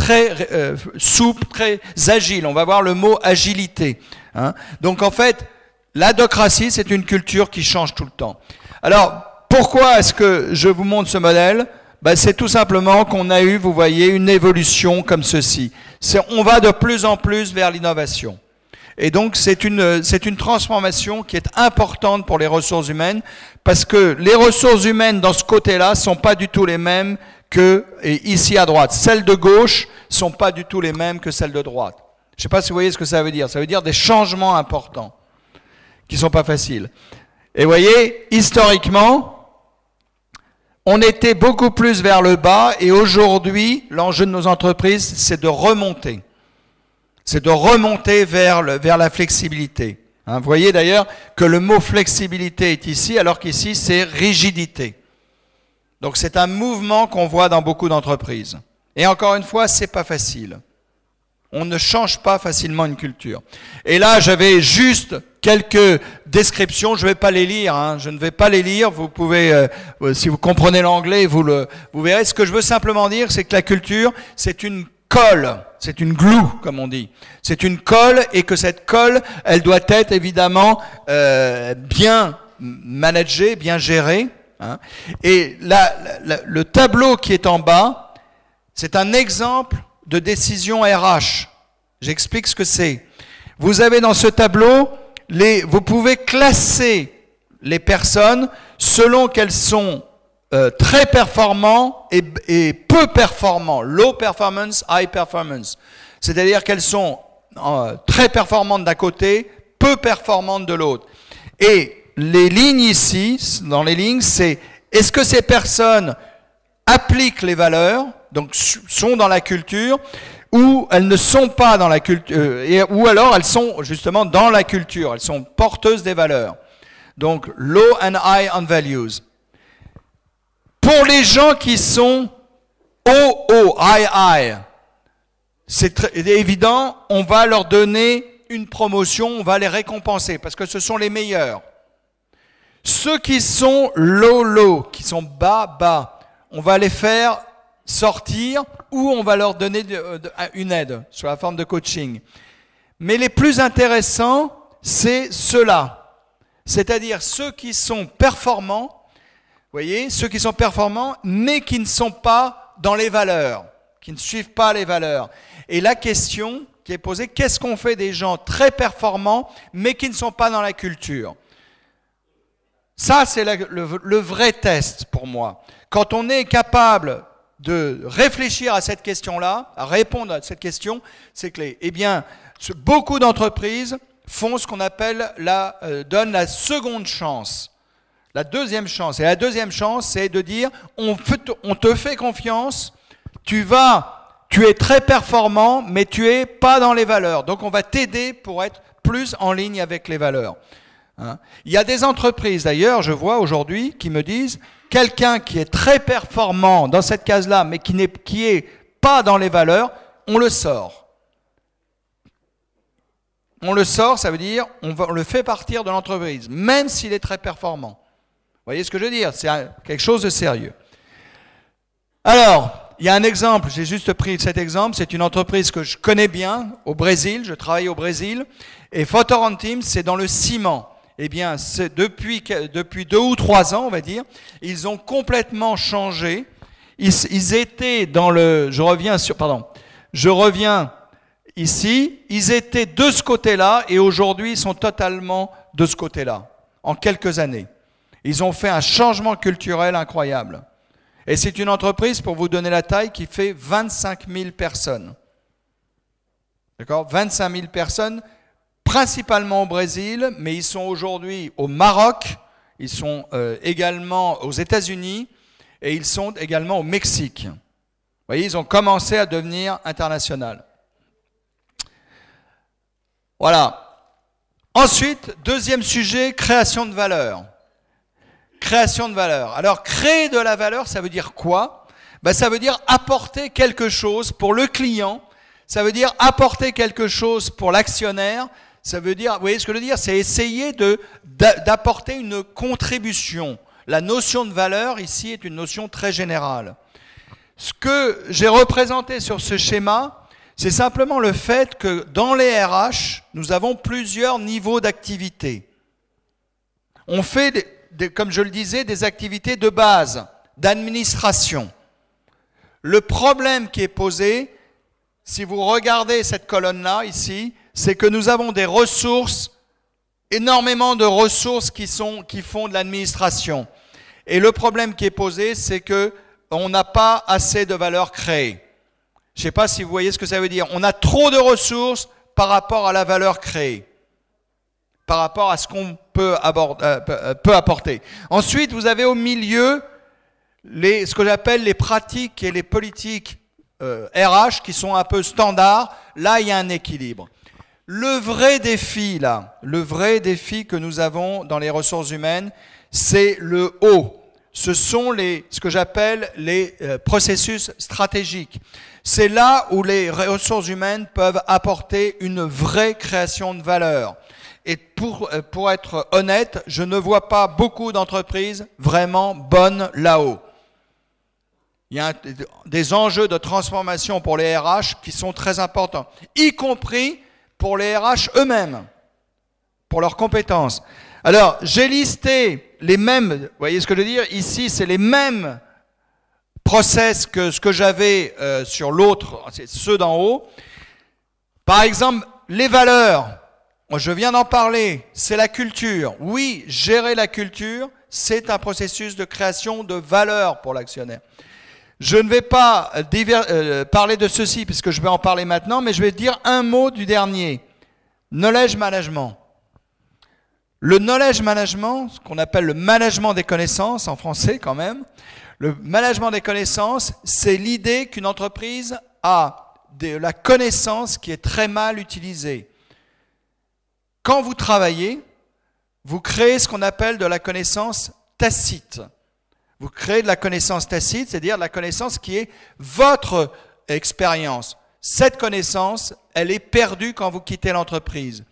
souple, très agile. On va voir le mot agilité. Hein. Donc en fait, l'adocratie, c'est une culture qui change tout le temps. Alors, pourquoi est-ce que je vous montre ce modèle ? C'est tout simplement qu'on a eu, vous voyez, une évolution comme ceci. On va de plus en plus vers l'innovation. Et donc, c'est une transformation qui est importante pour les ressources humaines, parce que les ressources humaines, dans ce côté-là, ne sont pas du tout les mêmes que ici à droite. Celles de gauche ne sont pas du tout les mêmes que celles de droite. Je ne sais pas si vous voyez ce que ça veut dire. Ça veut dire des changements importants, qui ne sont pas faciles. Et vous voyez, historiquement, on était beaucoup plus vers le bas, et aujourd'hui, l'enjeu de nos entreprises, c'est de remonter. C'est de remonter vers la flexibilité. Hein, vous voyez d'ailleurs que le mot flexibilité est ici, alors qu'ici, c'est rigidité. Donc c'est un mouvement qu'on voit dans beaucoup d'entreprises. Et encore une fois, c'est pas facile. On ne change pas facilement une culture. Et là, j'avais juste quelques descriptions. Je ne vais pas les lire. Hein. Je ne vais pas les lire. Vous pouvez, si vous comprenez l'anglais, vous verrez. Ce que je veux simplement dire, c'est que la culture, c'est une colle. C'est une glue, comme on dit. C'est une colle, et que cette colle, elle doit être évidemment bien managée, bien gérée. Hein. Et le tableau qui est en bas, c'est un exemple de décision RH. J'explique ce que c'est. Vous avez dans ce tableau, vous pouvez classer les personnes selon qu'elles sont très performants et peu performants. Low performance, high performance. C'est-à-dire qu'elles sont très performantes d'un côté, peu performantes de l'autre. Et les lignes ici, dans les lignes, c'est est-ce que ces personnes appliquent les valeurs, donc sont dans la culture, ou elles ne sont pas dans la culture, ou alors elles sont justement dans la culture, elles sont porteuses des valeurs. Donc, low and high on values. Pour les gens qui sont haut, high, c'est évident, on va leur donner une promotion, on va les récompenser, parce que ce sont les meilleurs. Ceux qui sont low, qui sont bas, on va les faire sortir ou on va leur donner une aide sous la forme de coaching. Mais les plus intéressants, c'est ceux-là. C'est-à-dire ceux qui sont performants, vous voyez, ceux qui sont performants, mais qui ne sont pas dans les valeurs, qui ne suivent pas les valeurs. Et la question qui est posée, qu'est-ce qu'on fait des gens très performants, mais qui ne sont pas dans la culture ? Ça, c'est le vrai test pour moi. Quand on est capable de réfléchir à cette question-là, à répondre à cette question, c'est clé. Eh bien, beaucoup d'entreprises font ce qu'on appelle donnent la seconde chance, la deuxième chance. Et la deuxième chance, c'est de dire, on te fait confiance, tu es très performant, mais tu es pas dans les valeurs. Donc, on va t'aider pour être plus en ligne avec les valeurs. Hein. Il y a des entreprises, d'ailleurs, je vois aujourd'hui, qui me disent quelqu'un qui est très performant dans cette case-là, mais qui est pas dans les valeurs, on le sort. On le sort, ça veut dire on le fait partir de l'entreprise, même s'il est très performant. Vous voyez ce que je veux dire? C'est quelque chose de sérieux. Alors, il y a un exemple, j'ai juste pris cet exemple, c'est une entreprise que je connais bien au Brésil, je travaille au Brésil, et Votorantim, c'est dans le ciment. Eh bien, depuis 2 ou 3 ans, on va dire, ils ont complètement changé. Ils étaient dans le... Je reviens ici. Ils étaient de ce côté-là et aujourd'hui, ils sont totalement de ce côté-là, en quelques années. Ils ont fait un changement culturel incroyable. Et c'est une entreprise, pour vous donner la taille, qui fait 25 000 personnes. D'accord ? 25 000 personnes, principalement au Brésil, mais ils sont aujourd'hui au Maroc, ils sont également aux États-Unis et ils sont également au Mexique. Vous voyez, ils ont commencé à devenir internationaux. Voilà. Ensuite, deuxième sujet, création de valeur. Création de valeur. Alors, créer de la valeur, ça veut dire quoi? Ça veut dire apporter quelque chose pour le client, ça veut dire apporter quelque chose pour l'actionnaire, ça veut dire, vous voyez ce que je veux dire? C'est essayer d'apporter une contribution. La notion de valeur, ici, est une notion très générale. Ce que j'ai représenté sur ce schéma, c'est simplement le fait que dans les RH, nous avons plusieurs niveaux d'activité. On fait, comme je le disais, des activités de base, d'administration. Le problème qui est posé, si vous regardez cette colonne-là, ici, c'est que nous avons des ressources, énormément de ressources qui font de l'administration. Et le problème qui est posé, c'est qu'on n'a pas assez de valeur créée. Je ne sais pas si vous voyez ce que ça veut dire. On a trop de ressources par rapport à la valeur créée, par rapport à ce qu'on peut apporter. Ensuite, vous avez au milieu ce que j'appelle les pratiques et les politiques RH qui sont un peu standards. Là, il y a un équilibre. Le vrai défi, que nous avons dans les ressources humaines, c'est le haut. Ce sont ce que j'appelle les processus stratégiques. C'est là où les ressources humaines peuvent apporter une vraie création de valeur. Et pour être honnête, je ne vois pas beaucoup d'entreprises vraiment bonnes là-haut. Il y a des enjeux de transformation pour les RH qui sont très importants, y compris pour les RH eux-mêmes, pour leurs compétences. Alors, j'ai listé les mêmes, vous voyez ce que je veux dire? Ici, c'est les mêmes process que ce que j'avais sur l'autre, ceux d'en haut. Par exemple, les valeurs. Je viens d'en parler, c'est la culture. Oui, gérer la culture, c'est un processus de création de valeur pour l'actionnaire. Je ne vais pas parler de ceci puisque je vais en parler maintenant, mais je vais dire un mot du dernier. Knowledge management. Le knowledge management, ce qu'on appelle le management des connaissances, en français quand même, le management des connaissances, c'est l'idée qu'une entreprise a de la connaissance qui est très mal utilisée. Quand vous travaillez, vous créez ce qu'on appelle de la connaissance tacite. Vous créez de la connaissance tacite, c'est-à-dire de la connaissance qui est votre expérience. Cette connaissance, elle est perdue quand vous quittez l'entreprise.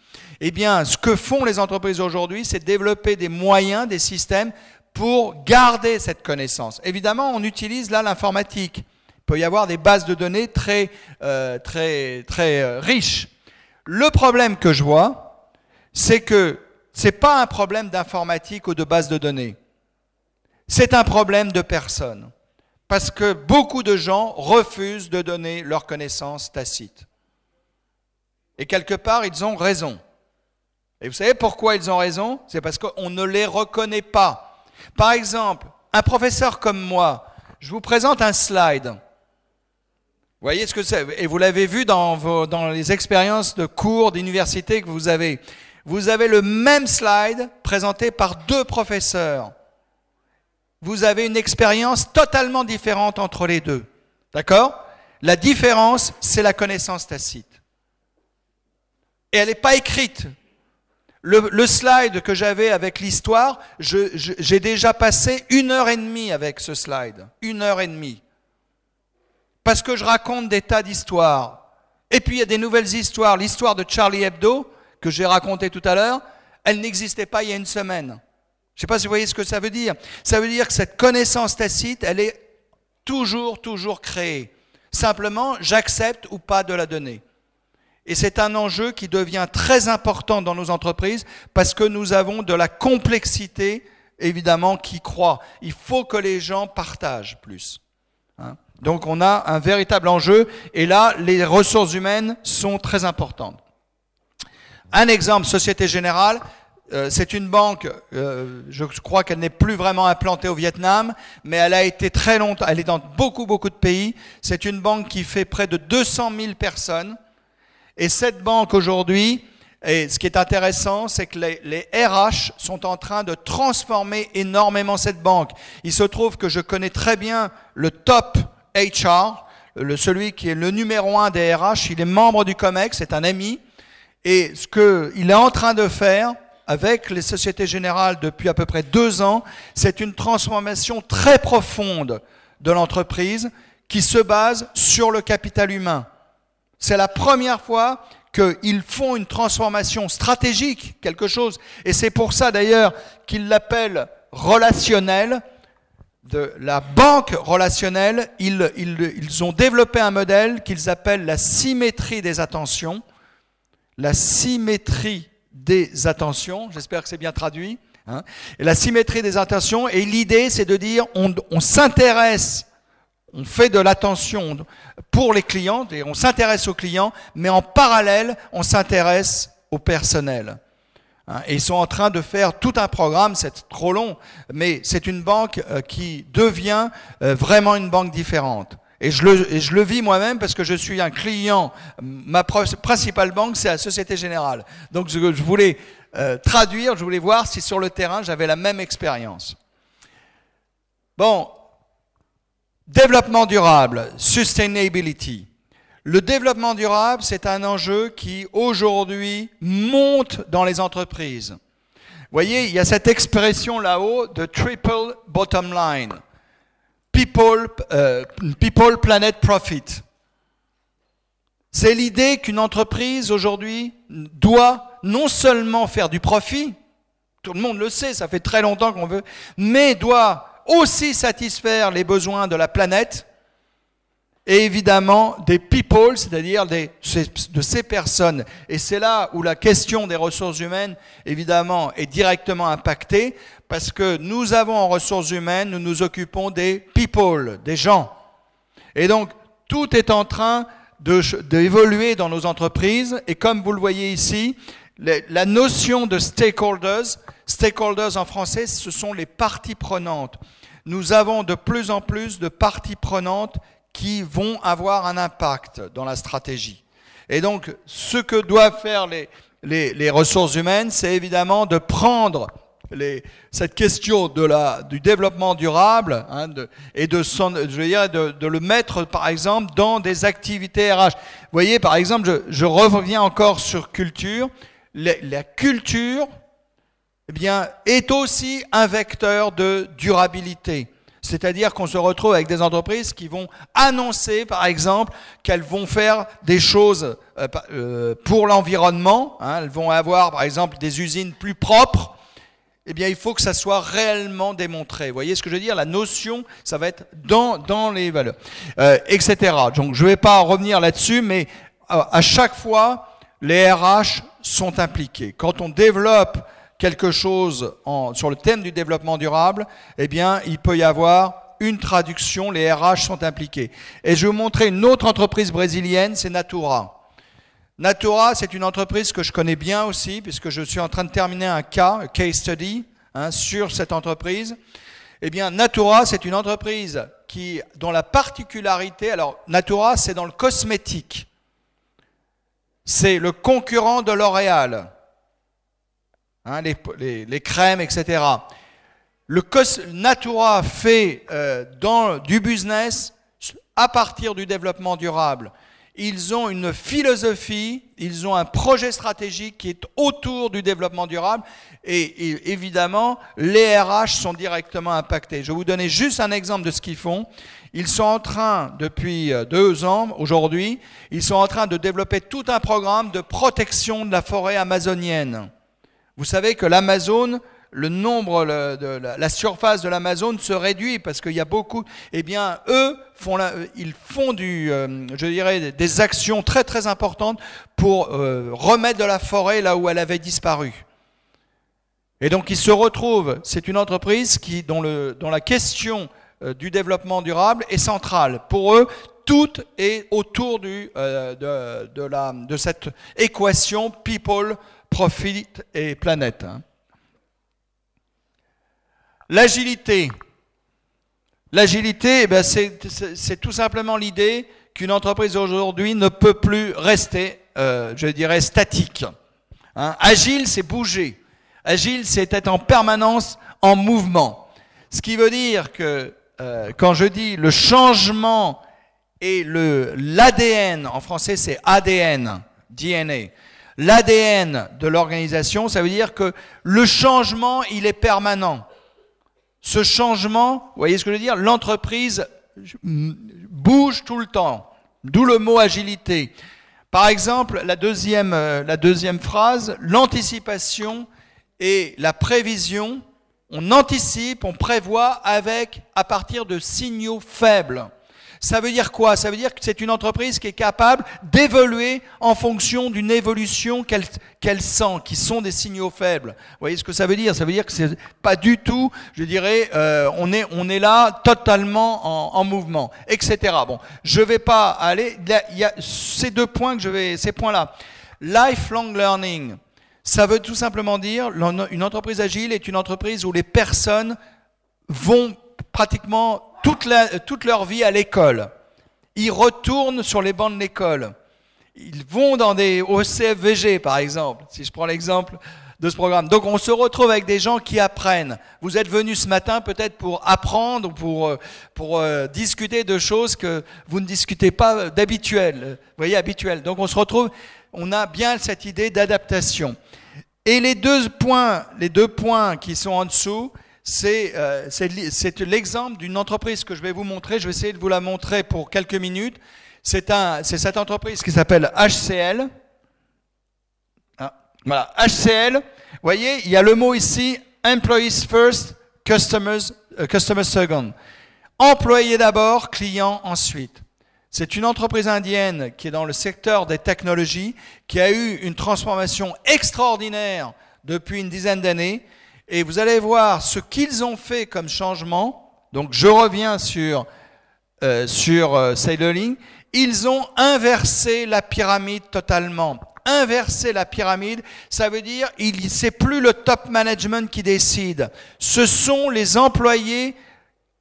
Eh bien, ce que font les entreprises aujourd'hui, c'est développer des moyens, des systèmes pour garder cette connaissance. Évidemment, on utilise là l'informatique. Il peut y avoir des bases de données très riches. Le problème que je vois, c'est que ce n'est pas un problème d'informatique ou de base de données. C'est un problème de personnes. Parce que beaucoup de gens refusent de donner leurs connaissances tacites. Et quelque part, ils ont raison. Et vous savez pourquoi ils ont raison? C'est parce qu'on ne les reconnaît pas. Par exemple, un professeur comme moi, je vous présente un slide. Vous voyez ce que c'est? Et vous l'avez vu dans les expériences de cours d'université que vous avez. Vous avez le même slide présenté par 2 professeurs. Vous avez une expérience totalement différente entre les deux. D'accord? La différence, c'est la connaissance tacite. Et elle n'est pas écrite. Le slide que j'avais avec l'histoire, j'ai déjà passé 1h30 avec ce slide. 1h30. Parce que je raconte des tas d'histoires. Et puis il y a des nouvelles histoires. L'histoire de Charlie Hebdo, que j'ai racontée tout à l'heure, elle n'existait pas il y a une semaine. Je ne sais pas si vous voyez ce que ça veut dire. Ça veut dire que cette connaissance tacite, elle est toujours créée. Simplement, j'accepte ou pas de la donner. Et c'est un enjeu qui devient très important dans nos entreprises parce que nous avons de la complexité, évidemment, qui croît. Il faut que les gens partagent plus. Hein? Donc on a un véritable enjeu et là, les ressources humaines sont très importantes. Un exemple, Société Générale, c'est une banque, je crois qu'elle n'est plus vraiment implantée au Vietnam, mais elle a été très longtemps, elle est dans beaucoup de pays. C'est une banque qui fait près de 200 000 personnes. Et cette banque aujourd'hui, et ce qui est intéressant, c'est que les RH sont en train de transformer énormément cette banque. Il se trouve que je connais très bien le top HR, celui qui est le numéro 1 des RH, il est membre du COMEX, c'est un ami. Et ce qu'il est en train de faire avec les Sociétés Générales depuis à peu près 2 ans, c'est une transformation très profonde de l'entreprise qui se base sur le capital humain. C'est la première fois qu'ils font une transformation stratégique, quelque chose. Et c'est pour ça d'ailleurs qu'ils l'appellent relationnel, de la banque relationnelle. Ils ont développé un modèle qu'ils appellent la symétrie des attentions. La symétrie des attentions, j'espère que c'est bien traduit. Hein. Et la symétrie des attentions, et l'idée c'est de dire on s'intéresse. On fait de l'attention pour les clients, et on s'intéresse aux clients, mais en parallèle, on s'intéresse au personnel. Et ils sont en train de faire tout un programme, c'est trop long, mais c'est une banque qui devient vraiment une banque différente. Et je le vis moi-même parce que je suis un client. Ma principale banque, c'est la Société Générale. Donc je voulais traduire, je voulais voir si sur le terrain, j'avais la même expérience. Bon. Développement durable, sustainability. Le développement durable, c'est un enjeu qui aujourd'hui monte dans les entreprises. Vous voyez, il y a cette expression là-haut de triple bottom line. People, planet, profit. C'est l'idée qu'une entreprise aujourd'hui doit non seulement faire du profit, tout le monde le sait, ça fait très longtemps qu'on veut, mais doit aussi satisfaire les besoins de la planète et évidemment des people, c'est-à-dire de ces personnes. Et c'est là où la question des ressources humaines, évidemment, est directement impactée parce que nous avons en ressources humaines, nous nous occupons des people, des gens. Et donc, tout est en train d'évoluer dans nos entreprises et comme vous le voyez ici, la notion de stakeholders en français, ce sont les parties prenantes. Nous avons de plus en plus de parties prenantes qui vont avoir un impact dans la stratégie. Et donc, ce que doivent faire les ressources humaines, c'est évidemment de prendre cette question du développement durable et de le mettre, par exemple, dans des activités RH. Vous voyez, par exemple, je reviens encore sur culture. La culture, eh bien, est aussi un vecteur de durabilité. C'est-à-dire qu'on se retrouve avec des entreprises qui vont annoncer, par exemple, qu'elles vont faire des choses pour l'environnement. Elles vont avoir, par exemple, des usines plus propres. Eh bien, il faut que ça soit réellement démontré. Vous voyez ce que je veux dire? La notion, ça va être dans les valeurs, etc. Donc, je ne vais pas revenir là-dessus, mais à chaque fois, les RH sont impliqués. Quand on développe quelque chose sur le thème du développement durable, eh bien, il peut y avoir une traduction, les RH sont impliqués. Et je vais vous montrer une autre entreprise brésilienne, c'est Natura. Natura, c'est une entreprise que je connais bien aussi, puisque je suis en train de terminer un case study sur cette entreprise. Eh bien, Natura, c'est une entreprise dont la particularité, alors Natura, c'est dans le cosmétique. C'est le concurrent de L'Oréal, les crèmes, etc. Natura fait du business à partir du développement durable. ils ont une philosophie, ils ont un projet stratégique qui est autour du développement durable et évidemment, les RH sont directement impactés. Je vais vous donner juste un exemple de ce qu'ils font. Ils sont en train, depuis 2 ans, aujourd'hui, ils sont en train de développer tout un programme de protection de la forêt amazonienne. Vous savez que l'Amazone, le nombre de la surface de l'Amazone se réduit parce qu'il y a beaucoup. Eh bien, eux ils font je dirais, des actions très très importantes pour remettre de la forêt là où elle avait disparu. Et donc, ils se retrouvent. C'est une entreprise dont la question du développement durable est centrale. Pour eux, tout est autour de cette équation people, profit et planète. L'agilité. L'agilité, c'est tout simplement l'idée qu'une entreprise aujourd'hui ne peut plus rester, je dirais, statique. Agile, c'est bouger. Agile, c'est être en permanence en mouvement. Ce qui veut dire que quand je dis le changement et l'ADN, en français c'est ADN, DNA, l'ADN de l'organisation, ça veut dire que le changement, il est permanent. Ce changement, vous voyez ce que je veux dire? L'entreprise bouge tout le temps, d'où le mot agilité. Par exemple, la deuxième phrase, l'anticipation et la prévision, on anticipe, on prévoit à partir de signaux faibles. Ça veut dire quoi? Ça veut dire que c'est une entreprise qui est capable d'évoluer en fonction d'une évolution qu'elle sent, qui sont des signaux faibles. Vous voyez ce que ça veut dire? Ça veut dire que c'est pas du tout, je dirais, on est là totalement en mouvement, etc. Bon, je vais pas aller. Il y a ces points-là. Lifelong learning. Ça veut tout simplement dire une entreprise agile est une entreprise où les personnes vont pratiquement toute leur vie à l'école. Ils retournent sur les bancs de l'école. Ils vont au CFVG, par exemple, si je prends l'exemple de ce programme. Donc, on se retrouve avec des gens qui apprennent. Vous êtes venus ce matin peut-être pour apprendre ou pour discuter de choses que vous ne discutez pas d'habituel. Vous voyez, habituel. Donc, on se retrouve, on a bien cette idée d'adaptation. Et les deux points qui sont en dessous, c'est l'exemple d'une entreprise que je vais vous montrer. Je vais essayer de vous la montrer pour quelques minutes. C'est cette entreprise qui s'appelle HCL. Voilà, HCL. Vous voyez, il y a le mot ici, Employees First, Customers Second. Employés d'abord, clients ensuite. C'est une entreprise indienne qui est dans le secteur des technologies, qui a eu une transformation extraordinaire depuis une dizaine d'années. Et vous allez voir ce qu'ils ont fait comme changement. Donc, je reviens sur Sailoring. Ils ont inversé la pyramide totalement. Inverser la pyramide, ça veut dire c'est plus le top management qui décide. Ce sont les employés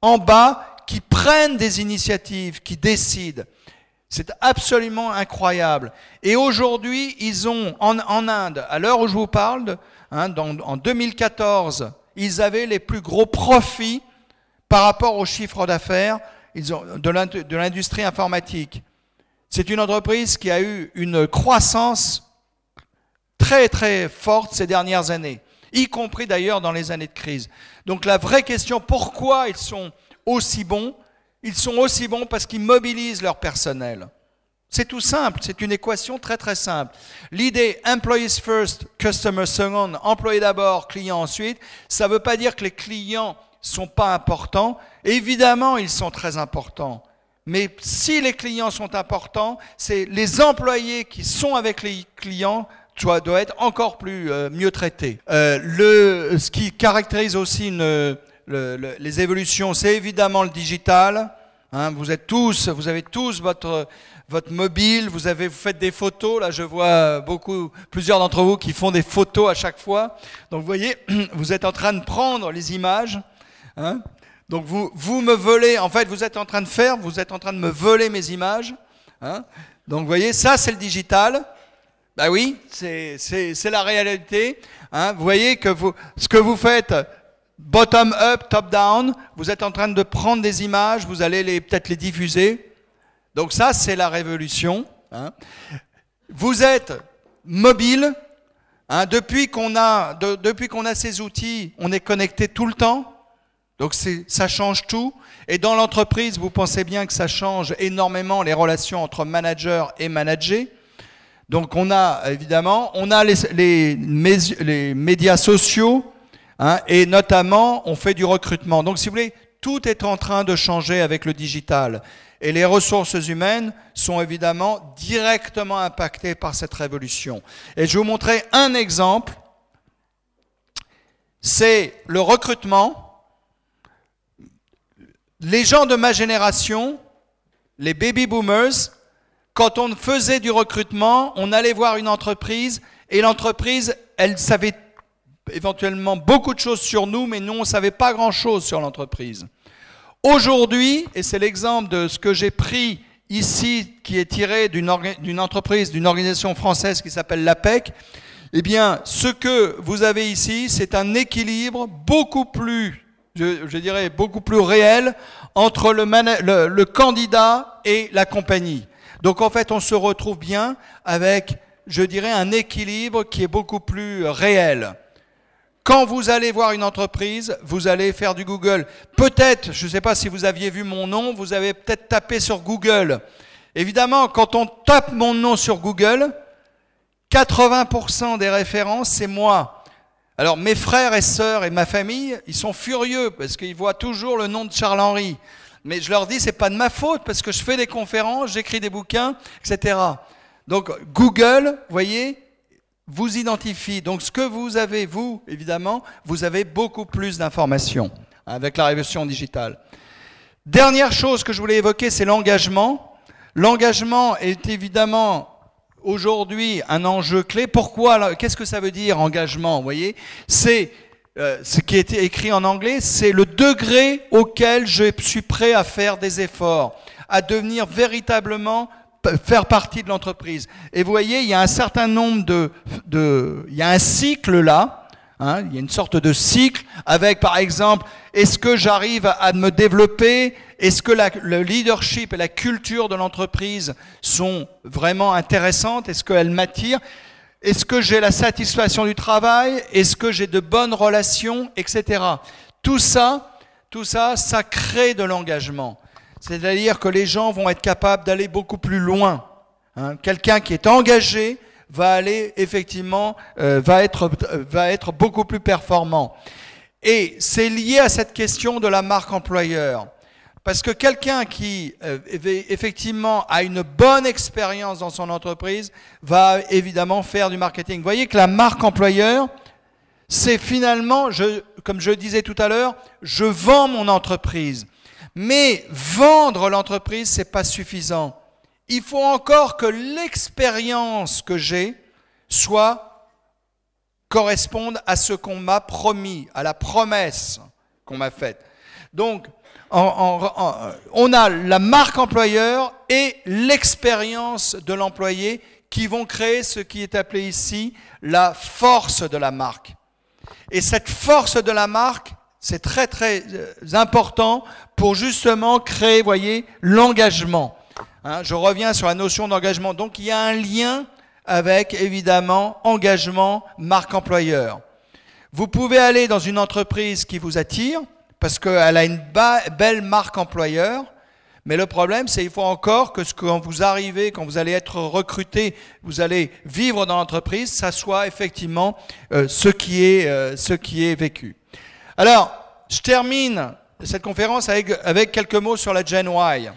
en bas qui prennent des initiatives, qui décident. C'est absolument incroyable. Et aujourd'hui, ils ont en Inde, à l'heure où je vous parle, en 2014, ils avaient les plus gros profits par rapport au chiffre d'affaires de l'industrie informatique. C'est une entreprise qui a eu une croissance très très forte ces dernières années, y compris d'ailleurs dans les années de crise. Donc la vraie question, pourquoi ils sont aussi bons? Ils sont aussi bons parce qu'ils mobilisent leur personnel. C'est tout simple, c'est une équation très très simple. L'idée Employees First, Customer Second, employés d'abord, clients ensuite, ça ne veut pas dire que les clients ne sont pas importants. Évidemment, ils sont très importants. Mais si les clients sont importants, c'est les employés qui sont avec les clients doivent être encore mieux traités. Ce qui caractérise aussi les évolutions, c'est évidemment le digital. Vous avez tous votre mobile, vous faites des photos. Là, je vois plusieurs d'entre vous qui font des photos à chaque fois. Donc, vous voyez, vous êtes en train de prendre les images. Donc, vous me volez. En fait, vous êtes en train de me voler mes images. Donc, vous voyez, ça, c'est le digital. Ben oui, c'est la réalité. Vous voyez que ce que vous faites, bottom up, top down, vous êtes en train de prendre des images, vous allez peut-être les diffuser. Donc ça, c'est la révolution. hein. Vous êtes mobile. Hein, depuis qu'on a ces outils, on est connecté tout le temps. Donc ça change tout. Et dans l'entreprise, vous pensez bien que ça change énormément les relations entre manager et managé. Donc on a évidemment, les médias sociaux, hein, et notamment on fait du recrutement. Donc si vous voulez, tout est en train de changer avec le digital. Et les ressources humaines sont évidemment directement impactées par cette révolution. Et je vais vous montrer un exemple. C'est le recrutement. Les gens de ma génération, les baby boomers, quand on faisait du recrutement, on allait voir une entreprise et l'entreprise, elle savait éventuellement beaucoup de choses sur nous, mais nous, on ne savait pas grand-chose sur l'entreprise. Aujourd'hui, et c'est l'exemple de ce que j'ai pris ici, qui est tiré d'une entreprise, d'une organisation française qui s'appelle l'APEC, eh bien, ce que vous avez ici, c'est un équilibre beaucoup plus, je dirais, beaucoup plus réel entre le candidat et la compagnie. Donc, en fait, on se retrouve bien avec, je dirais, un équilibre qui est beaucoup plus réel. Quand vous allez voir une entreprise, vous allez faire du Google. Peut-être, je ne sais pas si vous aviez vu mon nom, vous avez peut-être tapé sur Google. Évidemment, quand on tape mon nom sur Google, 80% des références, c'est moi. Alors, mes frères et sœurs et ma famille, ils sont furieux parce qu'ils voient toujours le nom de Charles-Henri. Mais je leur dis, c'est pas de ma faute parce que je fais des conférences, j'écris des bouquins, etc. Donc, Google, vous voyez, vous identifie. Donc, ce que vous avez, vous, évidemment, vous avez beaucoup plus d'informations avec la révolution digitale. Dernière chose que je voulais évoquer, c'est l'engagement. L'engagement est évidemment aujourd'hui un enjeu clé. Pourquoi? Qu'est-ce que ça veut dire, engagement? Vous voyez, c'est ce qui est écrit en anglais, c'est le degré auquel je suis prêt à faire des efforts, à devenir véritablement faire partie de l'entreprise. Et vous voyez, il y a un certain nombre il y a un cycle là, hein, il y a une sorte de cycle avec, par exemple, est-ce que j'arrive à me développer? Est-ce que le leadership et la culture de l'entreprise sont vraiment intéressantes? Est-ce qu'elles m'attirent? Est-ce que j'ai la satisfaction du travail? Est-ce que j'ai de bonnes relations, etc. Tout ça, ça crée de l'engagement. C'est-à-dire que les gens vont être capables d'aller beaucoup plus loin. Hein. Quelqu'un qui est engagé va aller effectivement, va être beaucoup plus performant. Et c'est lié à cette question de la marque employeur. Parce que quelqu'un qui effectivement a une bonne expérience dans son entreprise va évidemment faire du marketing. Vous voyez que la marque employeur, c'est finalement, comme je disais tout à l'heure, je vends mon entreprise. Mais vendre l'entreprise, c'est pas suffisant. Il faut encore que l'expérience que j'ai corresponde à ce qu'on m'a promis, à la promesse qu'on m'a faite. Donc, on a la marque employeur et l'expérience de l'employé qui vont créer ce qui est appelé ici la force de la marque. Et cette force de la marque, c'est très très important pour justement créer, vous voyez, l'engagement. Hein, je reviens sur la notion d'engagement. Donc il y a un lien avec évidemment engagement, marque employeur. Vous pouvez aller dans une entreprise qui vous attire parce qu'elle a une belle marque employeur. Mais le problème, c'est qu'il faut encore que quand vous arrivez, quand vous allez être recruté, vous allez vivre dans l'entreprise, ça soit effectivement ce qui est vécu. Alors, je termine cette conférence avec quelques mots sur la Gen Y.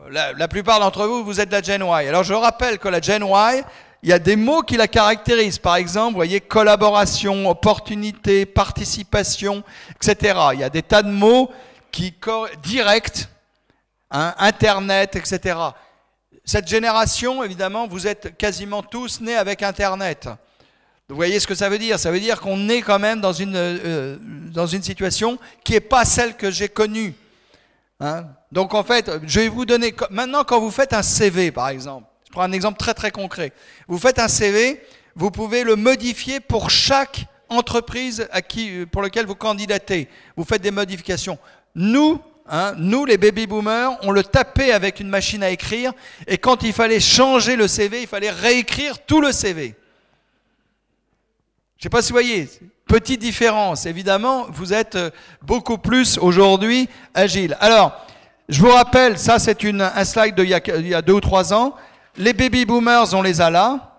La plupart d'entre vous, vous êtes de la Gen Y. Alors, je rappelle que la Gen Y, il y a des mots qui la caractérisent. Par exemple, vous voyez, collaboration, opportunité, participation, etc. Il y a des tas de mots directs, hein, Internet, etc. Cette génération, évidemment, vous êtes quasiment tous nés avec Internet. Vous voyez ce que ça veut dire? Ça veut dire qu'on est quand même dans une situation qui n'est pas celle que j'ai connue. Hein? Donc en fait, je vais vous donner... Maintenant, quand vous faites un CV, par exemple, je prends un exemple très très concret. Vous faites un CV, vous pouvez le modifier pour chaque entreprise pour laquelle vous candidatez. Vous faites des modifications. Nous, hein, nous les baby boomers, on le tapait avec une machine à écrire et quand il fallait changer le CV, il fallait réécrire tout le CV. Je ne sais pas si vous voyez, petite différence. Évidemment, vous êtes beaucoup plus aujourd'hui agile. Alors, je vous rappelle, ça c'est un slide d'il y a 2 ou 3 ans. Les baby boomers, on les a là.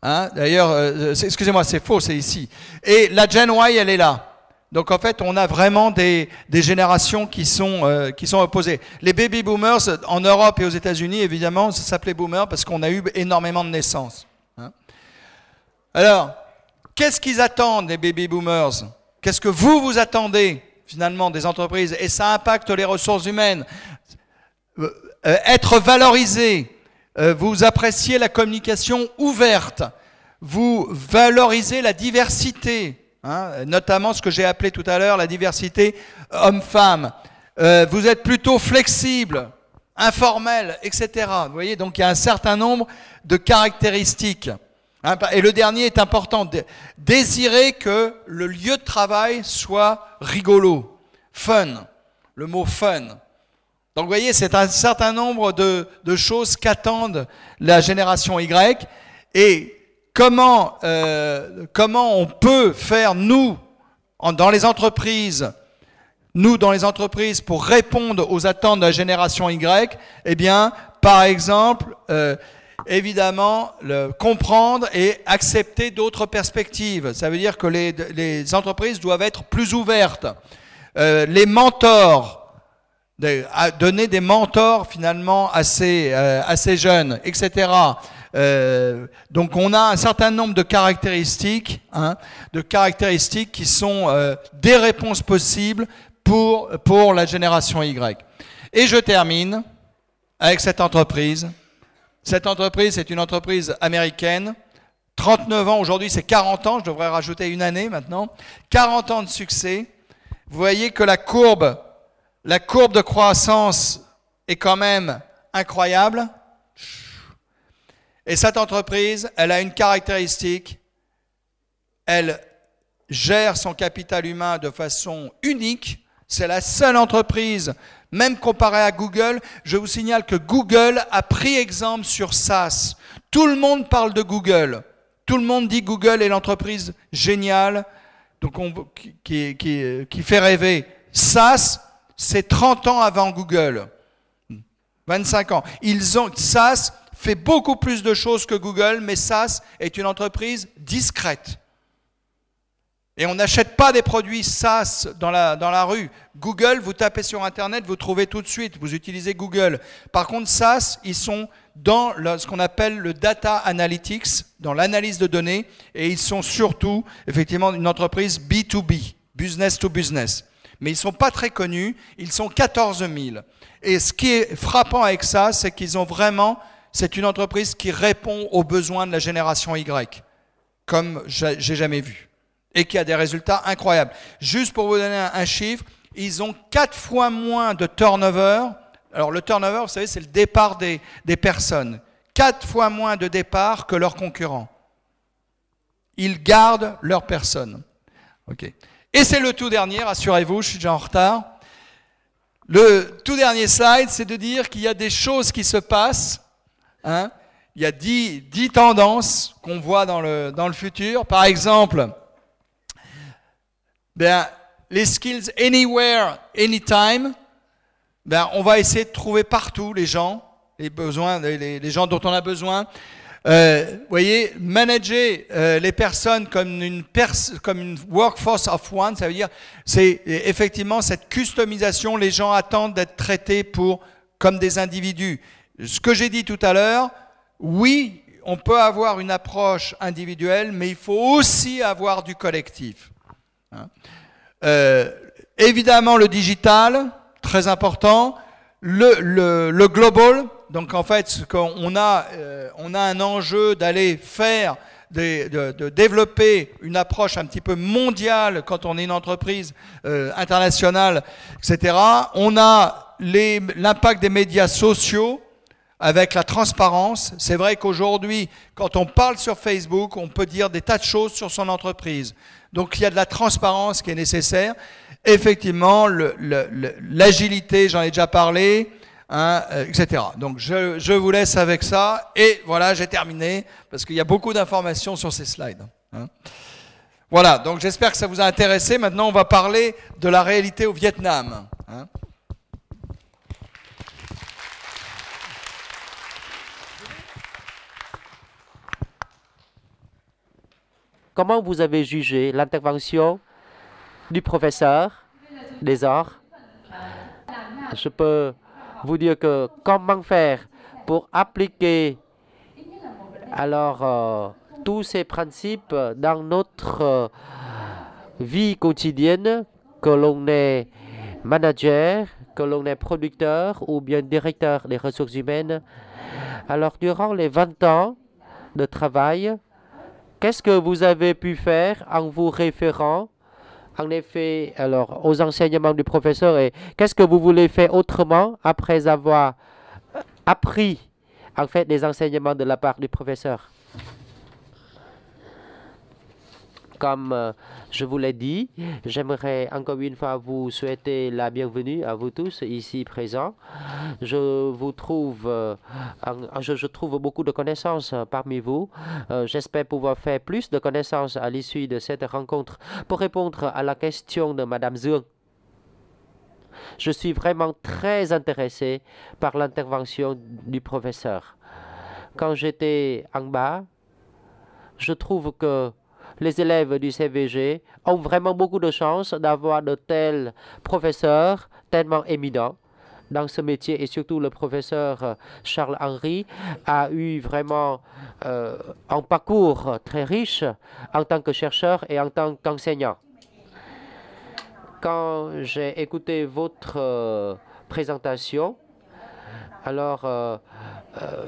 Hein, d'ailleurs, excusez-moi, c'est faux, c'est ici. Et la Gen Y, elle est là. Donc en fait, on a vraiment des générations qui sont opposées. Les baby boomers, en Europe et aux États-Unis, évidemment, ça s'appelait boomer parce qu'on a eu énormément de naissances. Hein. Alors, qu'est-ce qu'ils attendent, les baby boomers? Qu'est-ce que vous attendez, finalement, des entreprises? Et ça impacte les ressources humaines. Être valorisé. Vous appréciez la communication ouverte, vous valorisez la diversité, hein, notamment ce que j'ai appelé tout à l'heure la diversité homme-femme. Vous êtes plutôt flexible, informel, etc. Vous voyez, donc il y a un certain nombre de caractéristiques. Hein, et le dernier est important, désirer que le lieu de travail soit rigolo, fun, le mot fun. Donc vous voyez, c'est un certain nombre de choses qu'attendent la génération Y. Et comment on peut faire, nous, dans les entreprises, pour répondre aux attentes de la génération Y? Eh bien, par exemple, évidemment, comprendre et accepter d'autres perspectives. Ça veut dire que les entreprises doivent être plus ouvertes. Les mentors, à donner des mentors finalement à ces jeunes, etc. Donc on a un certain nombre de caractéristiques, hein, qui sont des réponses possibles pour la génération Y. Et je termine avec cette entreprise. Cette entreprise, c'est une entreprise américaine. 39 ans, aujourd'hui c'est 40 ans, je devrais rajouter une année maintenant. 40 ans de succès. Vous voyez que la courbe de croissance est quand même incroyable. Et cette entreprise, elle a une caractéristique. Elle gère son capital humain de façon unique. C'est la seule entreprise, même comparée à Google. Je vous signale que Google a pris exemple sur SaaS. Tout le monde parle de Google. Tout le monde dit Google est l'entreprise géniale, donc qui fait rêver. SaaS, c'est 30 ans avant Google, 25 ans. SaaS fait beaucoup plus de choses que Google, mais SaaS est une entreprise discrète. Et on n'achète pas des produits SaaS dans la rue. Google, vous tapez sur Internet, vous trouvez tout de suite, vous utilisez Google. Par contre, SaaS, ils sont dans ce qu'on appelle le data analytics, dans l'analyse de données, et ils sont surtout, effectivement, une entreprise B2B, business to business. Mais ils ne sont pas très connus, ils sont 14 000. Et ce qui est frappant avec ça, c'est qu'ils ont vraiment, c'est une entreprise qui répond aux besoins de la génération Y, comme j'ai jamais vu, et qui a des résultats incroyables. Juste pour vous donner un chiffre, ils ont 4 fois moins de turnover. Alors le turnover, vous savez, c'est le départ des personnes. 4 fois moins de départ que leurs concurrents. Ils gardent leurs personnes. Ok. Et c'est le tout dernier, rassurez-vous, je suis déjà en retard. Le tout dernier slide, c'est de dire qu'il y a des choses qui se passent. Hein. Il y a 10 tendances qu'on voit dans le futur. Par exemple, les skills anywhere, anytime. On va essayer de trouver partout les gens, les gens dont on a besoin. Vous voyez, manager les personnes comme une workforce of one, ça veut dire, c'est effectivement cette customisation, les gens attendent d'être traités comme des individus. Ce que j'ai dit tout à l'heure, oui, on peut avoir une approche individuelle, mais il faut aussi avoir du collectif. Hein. Évidemment, le digital, très important, le global. Donc en fait, on a un enjeu d'aller faire, de développer une approche un petit peu mondiale quand on est une entreprise internationale, etc. On a l'impact des médias sociaux avec la transparence. C'est vrai qu'aujourd'hui, quand on parle sur Facebook, on peut dire des tas de choses sur son entreprise. Donc il y a de la transparence qui est nécessaire. Effectivement, l'agilité, j'en ai déjà parlé, hein, etc. Donc je vous laisse avec ça. Et voilà, j'ai terminé, parce qu'il y a beaucoup d'informations sur ces slides. Hein. Voilà, donc j'espère que ça vous a intéressé. Maintenant, on va parler de la réalité au Vietnam. Hein. Comment vous avez jugé l'intervention du professeur des arts? Je peux vous dire que comment faire pour appliquer alors tous ces principes dans notre vie quotidienne, que l'on est manager, que l'on est producteur ou bien directeur des ressources humaines. Alors, durant les 20 ans de travail, qu'est-ce que vous avez pu faire en vous référant, en effet, alors, aux enseignements du professeur, et qu'est-ce que vous voulez faire autrement après avoir appris, en fait, des enseignements de la part du professeur? Comme je vous l'ai dit, j'aimerais encore une fois vous souhaiter la bienvenue à vous tous ici présents. Je trouve beaucoup de connaissances parmi vous. J'espère pouvoir faire plus de connaissances à l'issue de cette rencontre. Pour répondre à la question de Madame Zhuang, je suis vraiment très intéressé par l'intervention du professeur. Quand j'étais en bas, je trouve que les élèves du CVG ont vraiment beaucoup de chance d'avoir de tels professeurs tellement éminents dans ce métier, et surtout le professeur Charles-Henri a eu vraiment un parcours très riche en tant que chercheur et en tant qu'enseignant. Quand j'ai écouté votre présentation, alors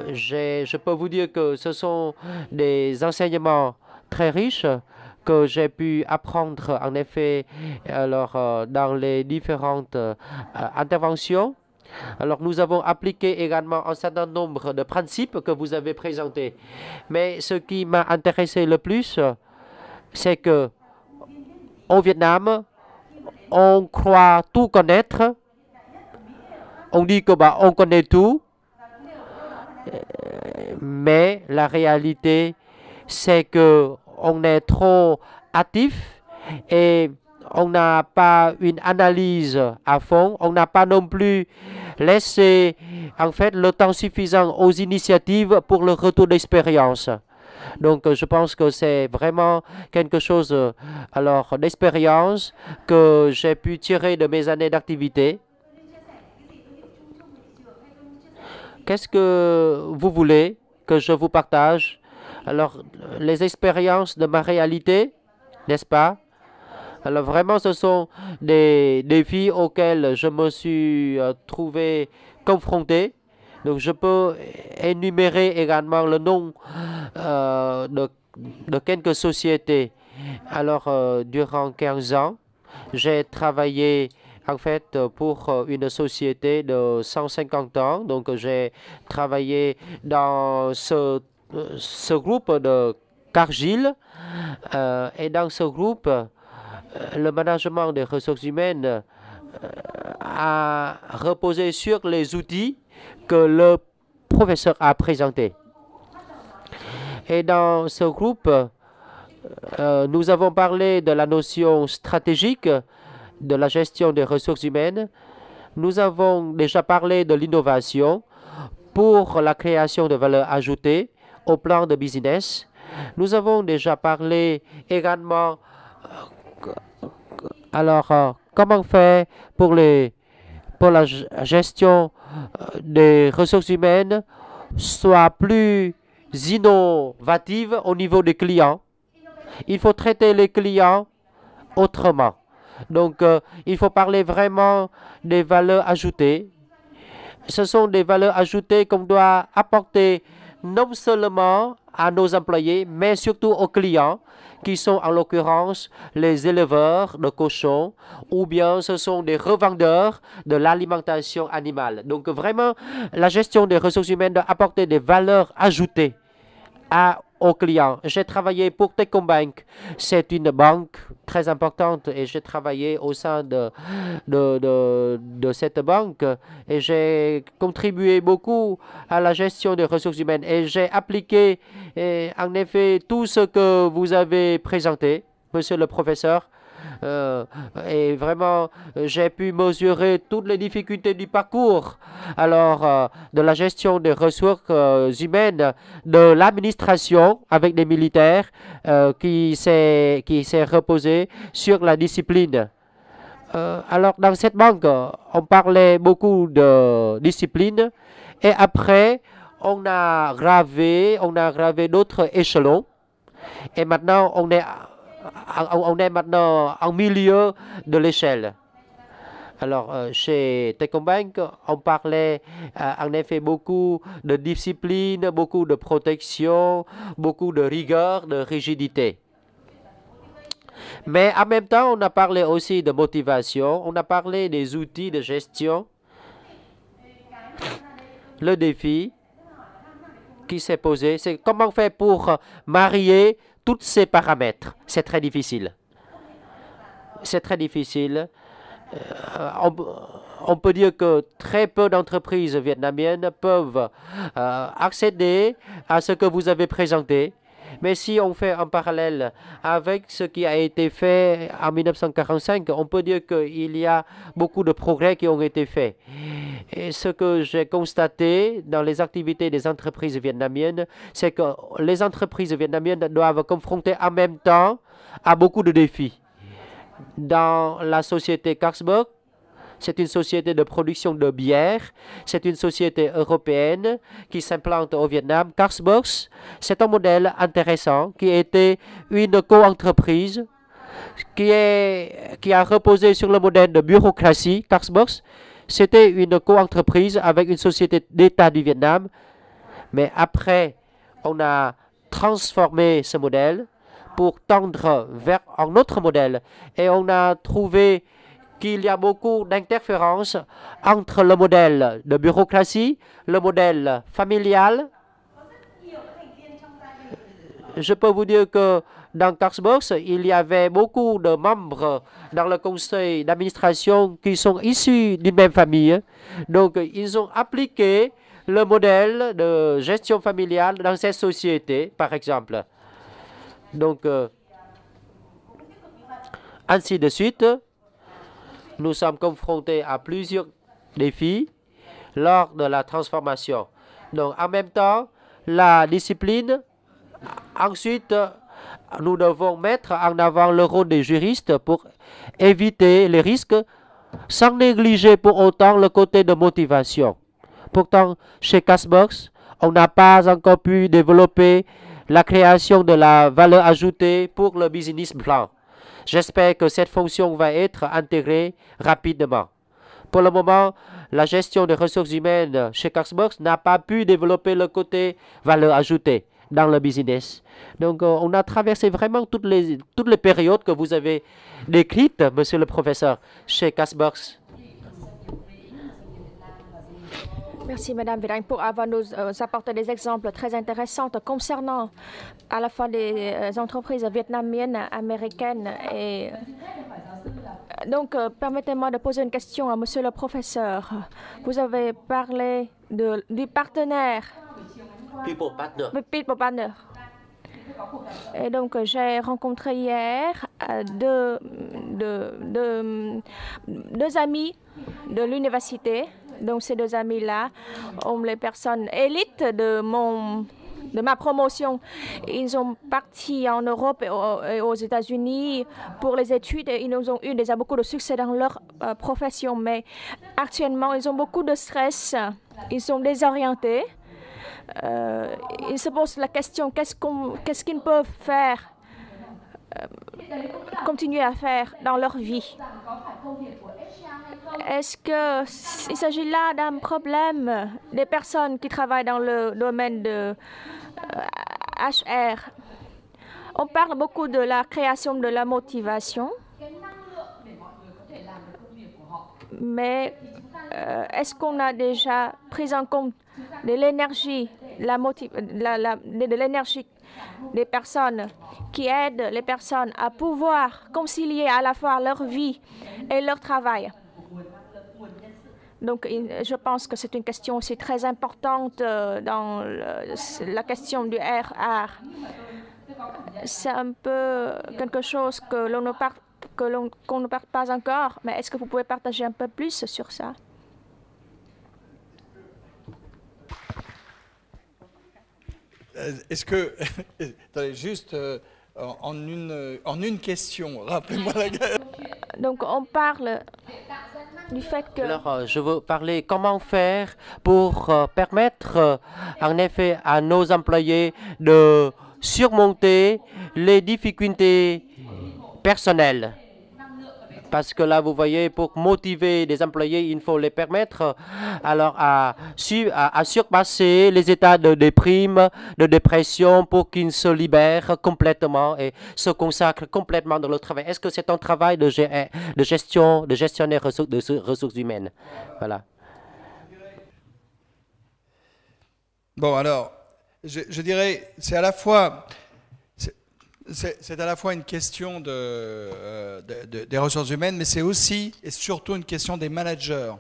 je peux vous dire que ce sont des enseignements très riche que j'ai pu apprendre en effet alors dans les différentes interventions. Alors nous avons appliqué également un certain nombre de principes que vous avez présentés. Mais ce qui m'a intéressé le plus, c'est que au Vietnam, on croit tout connaître. On dit que on connaît tout. Mais la réalité, c'est que on est trop actif et on n'a pas une analyse à fond. On n'a pas non plus laissé en fait le temps suffisant aux initiatives pour le retour d'expérience. Donc je pense que c'est vraiment quelque chose alors d'expérience que j'ai pu tirer de mes années d'activité. Qu'est-ce que vous voulez que je vous partage? Alors, les expériences de ma réalité, n'est-ce pas? Alors, vraiment, ce sont des défis auxquels je me suis trouvé confronté. Donc, je peux énumérer également le nom de quelques sociétés. Alors, durant 15 ans, j'ai travaillé en fait pour une société de 150 ans. Donc, j'ai travaillé dans ce groupe de Cargill et dans ce groupe, le management des ressources humaines a reposé sur les outils que le professeur a présentés. Et dans ce groupe, nous avons parlé de la notion stratégique de la gestion des ressources humaines. Nous avons déjà parlé de l'innovation pour la création de valeur ajoutée au plan de business. Nous avons déjà parlé également alors comment faire pour la gestion des ressources humaines soit plus innovative au niveau des clients. Il faut traiter les clients autrement. Donc, il faut parler vraiment des valeurs ajoutées. Ce sont des valeurs ajoutées qu'on doit apporter non seulement à nos employés, mais surtout aux clients, qui sont en l'occurrence les éleveurs de cochons, ou bien ce sont des revendeurs de l'alimentation animale. Donc vraiment, la gestion des ressources humaines doit apporter des valeurs ajoutées aux clients. J'ai travaillé pour Techcombank. C'est une banque très importante et j'ai travaillé au sein de cette banque et j'ai contribué beaucoup à la gestion des ressources humaines et j'ai appliqué en effet tout ce que vous avez présenté, monsieur le professeur. Et vraiment, j'ai pu mesurer toutes les difficultés du parcours. Alors, de la gestion des ressources humaines, de l'administration avec les militaires qui s'est reposé sur la discipline. Alors, dans cette banque, on parlait beaucoup de discipline et après, on a gravé d'autres échelons et maintenant, on est maintenant en milieu de l'échelle. Alors, chez Techcombank, on parlait en effet beaucoup de discipline, beaucoup de protection, beaucoup de rigueur, de rigidité. Mais en même temps, on a parlé aussi de motivation, on a parlé des outils de gestion. Le défi qui s'est posé, c'est comment on fait pour marier tous ces paramètres. C'est très difficile. C'est très difficile. On peut dire que très peu d'entreprises vietnamiennes peuvent accéder à ce que vous avez présenté. Mais si on fait un parallèle avec ce qui a été fait en 1945, on peut dire qu'il y a beaucoup de progrès qui ont été faits. Et ce que j'ai constaté dans les activités des entreprises vietnamiennes, c'est que les entreprises vietnamiennes doivent confronter en même temps à beaucoup de défis. Dans la société Carlsberg, c'est une société de production de bière. C'est une société européenne qui s'implante au Vietnam. Carlsberg, c'est un modèle intéressant qui était une co-entreprise qui a reposé sur le modèle de bureaucratie. Carlsberg, c'était une co-entreprise avec une société d'État du Vietnam. Mais après, on a transformé ce modèle pour tendre vers un autre modèle. Et on a trouvé qu'il y a beaucoup d'interférences entre le modèle de bureaucratie, le modèle familial. Je peux vous dire que dans Carlsberg, il y avait beaucoup de membres dans le conseil d'administration qui sont issus d'une même famille. Donc, ils ont appliqué le modèle de gestion familiale dans cette société, par exemple. Donc, ainsi de suite. Nous sommes confrontés à plusieurs défis lors de la transformation. Donc, en même temps, la discipline. Ensuite, nous devons mettre en avant le rôle des juristes pour éviter les risques sans négliger pour autant le côté de motivation. Pourtant, chez Carlsberg, on n'a pas encore pu développer la création de la valeur ajoutée pour le business plan. J'espère que cette fonction va être intégrée rapidement. Pour le moment, la gestion des ressources humaines chez Carlsberg n'a pas pu développer le côté valeur ajoutée dans le business. Donc, on a traversé vraiment toutes les périodes que vous avez décrites, monsieur le professeur, chez Carlsberg. Merci, Madame Vidagne, pour avoir nous apporté des exemples très intéressants concernant à la fois des entreprises vietnamiennes, américaines. Et donc, permettez-moi de poser une question à Monsieur professeur. Vous avez parlé du partenaire. People partner. People partner. Et donc, j'ai rencontré hier deux amis de l'université. Donc, ces deux amis-là ont les personnes élites de ma promotion. Ils sont partis en Europe et aux États-Unis pour les études et ils ont eu déjà beaucoup de succès dans leur profession. Mais actuellement, ils ont beaucoup de stress. Ils sont désorientés. Ils se posent la question, qu'est-ce qu'ils peuvent faire continuer à faire dans leur vie. Est-ce qu'il s'agit là d'un problème des personnes qui travaillent dans le domaine de HR? On parle beaucoup de la création de la motivation, mais est-ce qu'on a déjà pris en compte de l'énergie, de l'énergie des personnes qui aident les personnes à pouvoir concilier à la fois leur vie et leur travail? Donc, je pense que c'est une question aussi très importante dans la question du RH. C'est un peu quelque chose qu'on ne parle pas encore, mais est-ce que vous pouvez partager un peu plus sur ça? Est-ce que, attendez, juste en une question, rappelez-moi la guerre. Donc, on parle du fait que... Alors, je veux parler comment faire pour permettre, en effet, à nos employés de surmonter les difficultés personnelles. Parce que là, vous voyez, pour motiver des employés, il faut les permettre alors à surpasser les états de déprime, de dépression, pour qu'ils se libèrent complètement et se consacrent complètement dans le travail. Est-ce que c'est un travail de gestionnaire de ressources humaines? Voilà. Bon, alors, je dirais, c'est à la fois une question des ressources humaines, mais c'est aussi et surtout une question des managers.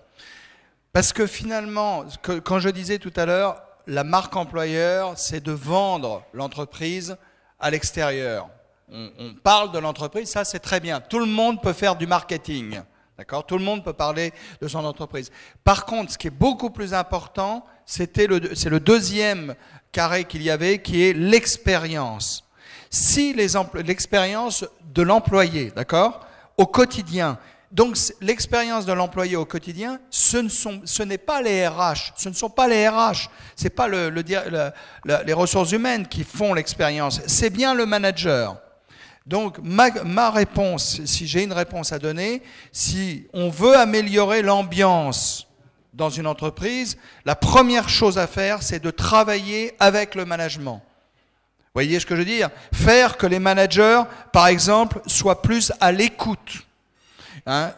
Parce que finalement, quand je disais tout à l'heure, la marque employeur, c'est de vendre l'entreprise à l'extérieur. On parle de l'entreprise, ça c'est très bien. Tout le monde peut faire du marketing, d'accord? Tout le monde peut parler de son entreprise. Par contre, ce qui est beaucoup plus important, c'est le deuxième carré qu'il y avait, qui est l'expérience. Si l'expérience de l'employé, d'accord, au quotidien. Donc l'expérience de l'employé au quotidien, ce n'est pas les RH, ce ne sont pas les RH, c'est pas les ressources humaines qui font l'expérience, c'est bien le manager. Donc ma réponse, si j'ai une réponse à donner, si on veut améliorer l'ambiance dans une entreprise, la première chose à faire, c'est de travailler avec le management. Vous voyez ce que je veux dire? Faire que les managers, par exemple, soient plus à l'écoute. Hein,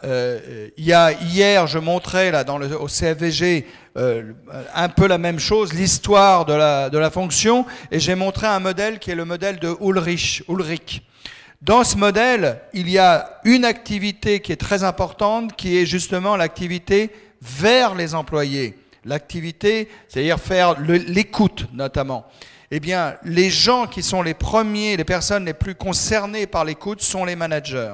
hier, je montrais là, au CFVG un peu la même chose, l'histoire de la fonction, et j'ai montré un modèle qui est le modèle de Ulrich. Dans ce modèle, il y a une activité qui est très importante, qui est justement l'activité vers les employés. L'activité, c'est-à-dire faire l'écoute notamment. Eh bien, les gens qui sont les personnes les plus concernées par l'écoute sont les managers.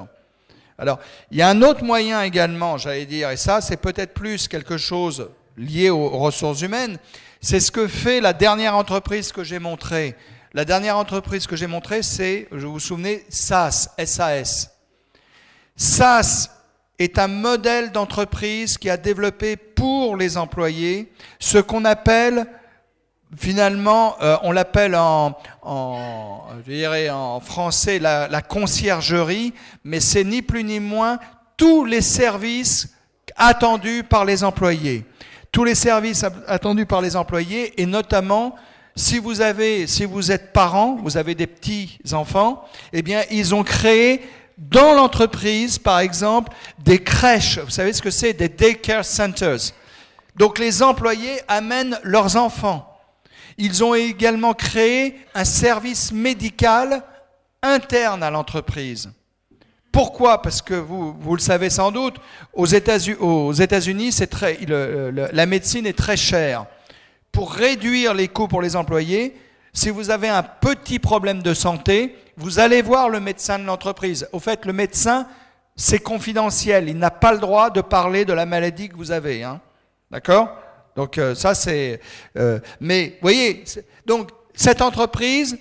Alors, il y a un autre moyen également, j'allais dire, et ça, c'est peut-être plus quelque chose lié aux ressources humaines, c'est ce que fait la dernière entreprise que j'ai montrée. La dernière entreprise que j'ai montrée, c'est, vous vous souvenez, SAS, SAS. SAS est un modèle d'entreprise qui a développé pour les employés ce qu'on appelle... Finalement, on l'appelle je dirais en français la conciergerie, mais c'est ni plus ni moins tous les services attendus par les employés. Tous les services attendus par les employés, et notamment si vous êtes parent, vous avez des petits enfants, eh bien ils ont créé dans l'entreprise, par exemple, des crèches. Vous savez ce que c'est? Des daycare centers. Donc les employés amènent leurs enfants. Ils ont également créé un service médical interne à l'entreprise. Pourquoi? Parce que vous le savez sans doute, aux États-Unis, la médecine est très chère. Pour réduire les coûts pour les employés, si vous avez un petit problème de santé, vous allez voir le médecin de l'entreprise. Au fait, le médecin, c'est confidentiel. Il n'a pas le droit de parler de la maladie que vous avez. Hein. D'accord? Donc ça c'est... mais vous voyez, donc cette entreprise,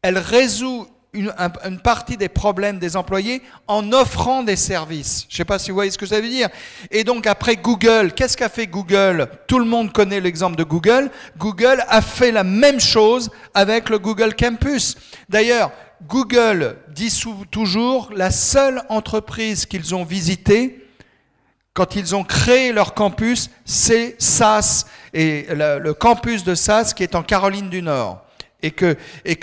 elle résout une partie des problèmes des employés en offrant des services. Je ne sais pas si vous voyez ce que ça veut dire. Et donc après Google, qu'est-ce qu'a fait Google? Tout le monde connaît l'exemple de Google. Google a fait la même chose avec le Google Campus. D'ailleurs, Google dit toujours la seule entreprise qu'ils ont visitée quand ils ont créé leur campus, c'est SAS, et le campus de SAS qui est en Caroline du Nord, et que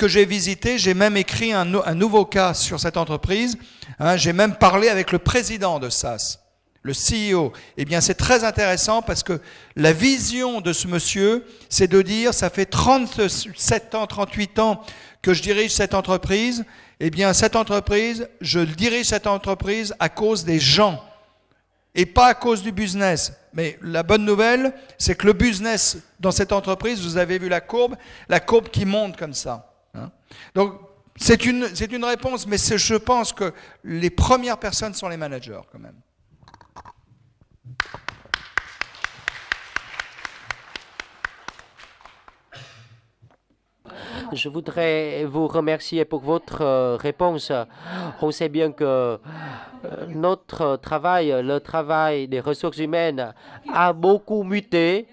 j'ai visité. J'ai même écrit un nouveau cas sur cette entreprise. Hein, j'ai même parlé avec le président de SAS, le CEO. Eh bien, c'est très intéressant parce que la vision de ce monsieur, c'est de dire, ça fait 37 ans, 38 ans que je dirige cette entreprise. Eh bien, cette entreprise, je dirige cette entreprise à cause des gens et pas à cause du business. Mais la bonne nouvelle, c'est que le business dans cette entreprise, vous avez vu la courbe qui monte comme ça. Hein. Donc, c'est une réponse, mais je pense que les premières personnes sont les managers quand même. Je voudrais vous remercier pour votre réponse. On sait bien que notre travail, le travail des ressources humaines, a beaucoup muté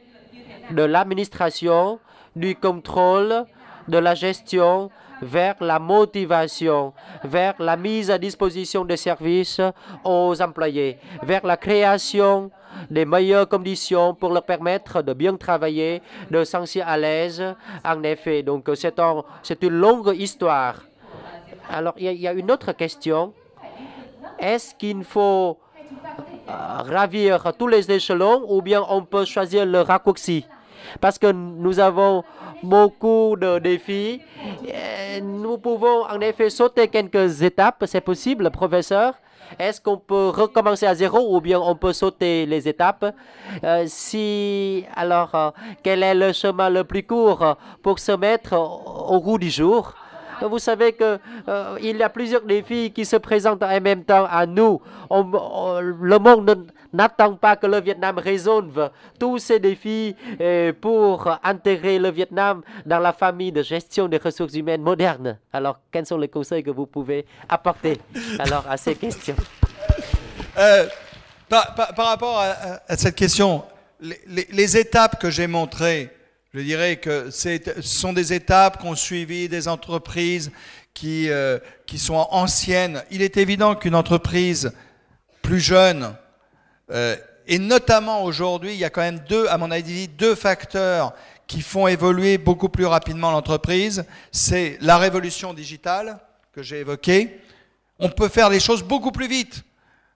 de l'administration, du contrôle, de la gestion, vers la motivation, vers la mise à disposition des services aux employés, vers la création des meilleures conditions pour leur permettre de bien travailler, de se sentir à l'aise. En effet, donc c'est une longue histoire. Alors, il y a une autre question. Est-ce qu'il faut ravir tous les échelons ou bien on peut choisir le raccourci? Parce que nous avons beaucoup de défis. Nous pouvons en effet sauter quelques étapes. C'est possible, professeur? Est-ce qu'on peut recommencer à zéro ou bien on peut sauter les étapes? Alors, quel est le chemin le plus court pour se mettre au goût du jour? Vous savez qu'il y a plusieurs défis qui se présentent en même temps à nous. Le monde n'attend pas que le Vietnam résolve tous ces défis pour intégrer le Vietnam dans la famille de gestion des ressources humaines modernes. Alors, quels sont les conseils que vous pouvez apporter à ces questions? Par rapport à cette question, les étapes que j'ai montrées, je dirais que ce sont des étapes qu'ont suivi des entreprises qui sont anciennes. Il est évident qu'une entreprise plus jeune, et notamment aujourd'hui, il y a quand même à mon avis, deux facteurs qui font évoluer beaucoup plus rapidement l'entreprise. C'est la révolution digitale que j'ai évoquée. On peut faire les choses beaucoup plus vite.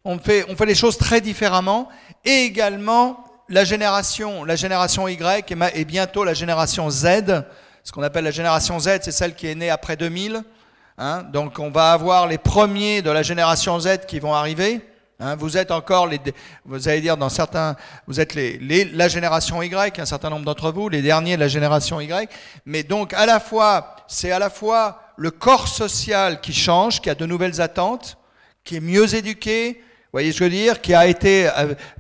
On fait les choses très différemment. Et également la génération Y et bientôt la génération Z. Ce qu'on appelle la génération Z, c'est celle qui est née après 2000. Hein, donc on va avoir les premiers de la génération Z qui vont arriver. Hein, vous êtes encore, vous allez dire dans certains, vous êtes la génération Y, un certain nombre d'entre vous, les derniers de la génération Y. Mais donc c'est à la fois le corps social qui change, qui a de nouvelles attentes, qui est mieux éduqué. Vous voyez ce que je veux dire? Qui a été,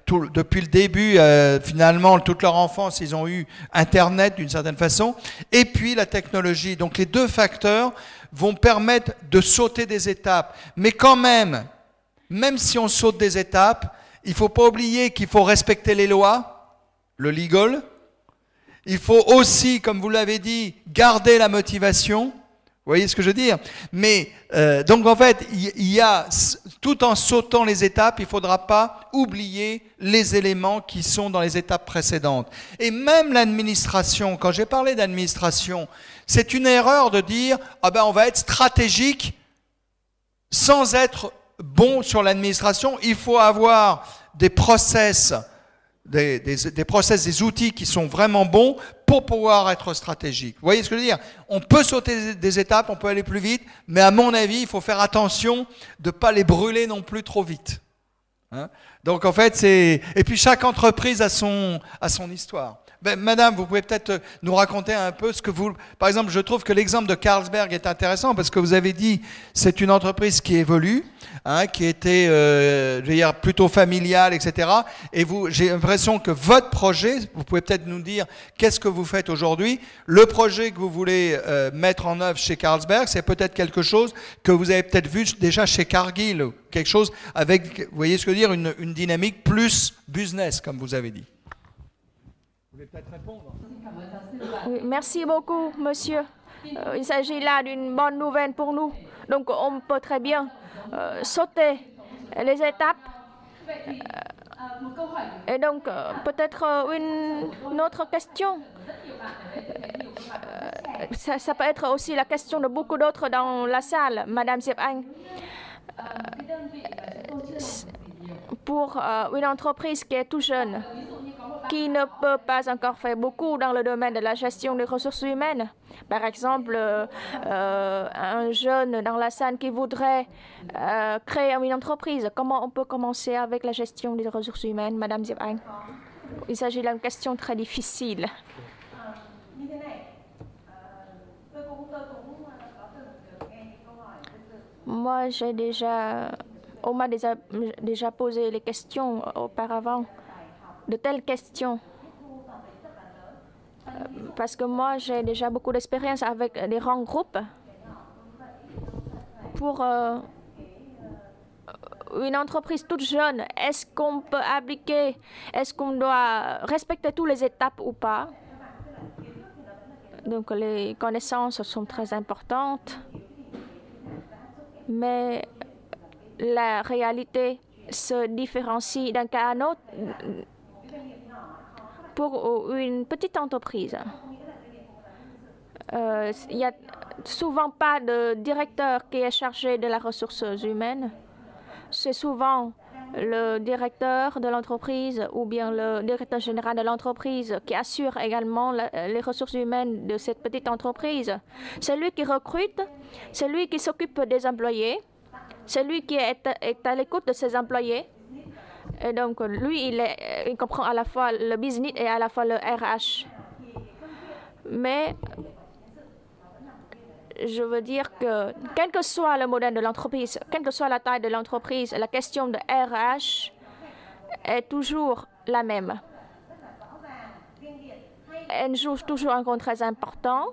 depuis le début, finalement, toute leur enfance, ils ont eu Internet d'une certaine façon. Et puis la technologie. Donc les deux facteurs vont permettre de sauter des étapes. Mais quand même si on saute des étapes, il ne faut pas oublier qu'il faut respecter les lois, le legal. Il faut aussi, comme vous l'avez dit, garder la motivation. Vous voyez ce que je veux dire? Mais donc en fait, il y a, tout en sautant les étapes, il ne faudra pas oublier les éléments qui sont dans les étapes précédentes. Et même l'administration, quand j'ai parlé d'administration, c'est une erreur de dire on va être stratégique sans être bon sur l'administration. Il faut avoir des process, des outils qui sont vraiment bons pour pouvoir être stratégique. Vous voyez ce que je veux dire? On peut sauter des étapes, on peut aller plus vite, mais à mon avis, il faut faire attention de ne pas les brûler non plus trop vite. Hein? Donc en fait, et puis chaque entreprise a son histoire. Madame, vous pouvez peut-être nous raconter un peu ce que vous... Par exemple, je trouve que l'exemple de Carlsberg est intéressant parce que vous avez dit c'est une entreprise qui évolue, hein, qui était je veux dire, plutôt familiale, etc. Et j'ai l'impression que votre projet, vous pouvez peut-être nous dire qu'est-ce que vous faites aujourd'hui. Le projet que vous voulez mettre en œuvre chez Carlsberg, c'est peut-être quelque chose que vous avez peut-être vu déjà chez Cargill, quelque chose avec, vous voyez ce que je veux dire, une dynamique plus business, comme vous avez dit. Vous voulez peut-être répondre? Oui, merci beaucoup, monsieur. Il s'agit là d'une bonne nouvelle pour nous. Donc on peut très bien sauter les étapes. Et donc peut-être une autre question. Ça peut être aussi la question de beaucoup d'autres dans la salle, Madame Diệp Anh. Pour une entreprise qui est tout jeune, qui ne peut pas encore faire beaucoup dans le domaine de la gestion des ressources humaines. Par exemple, un jeune dans la salle qui voudrait créer une entreprise. Comment on peut commencer avec la gestion des ressources humaines, Madame Diệp Anh? Il s'agit d'une question très difficile. Moi, on m'a déjà posé les questions auparavant, de telles questions. Parce que moi, j'ai déjà beaucoup d'expérience avec des grands groupes. Pour une entreprise toute jeune, est-ce qu'on peut appliquer, est-ce qu'on doit respecter toutes les étapes ou pas? Donc, les connaissances sont très importantes. Mais la réalité se différencie d'un cas à un autre. Pour une petite entreprise, il n'y a souvent pas de directeur qui est chargé de la ressource humaine. C'est souvent le directeur de l'entreprise ou bien le directeur général de l'entreprise qui assure également les ressources humaines de cette petite entreprise. C'est lui qui recrute, c'est lui qui s'occupe des employés, c'est lui qui est à l'écoute de ses employés. Et donc, lui, il comprend à la fois le business et à la fois le RH. Mais je veux dire que, quel que soit le modèle de l'entreprise, quelle que soit la taille de l'entreprise, la question de RH est toujours la même. Elle joue toujours un rôle très important.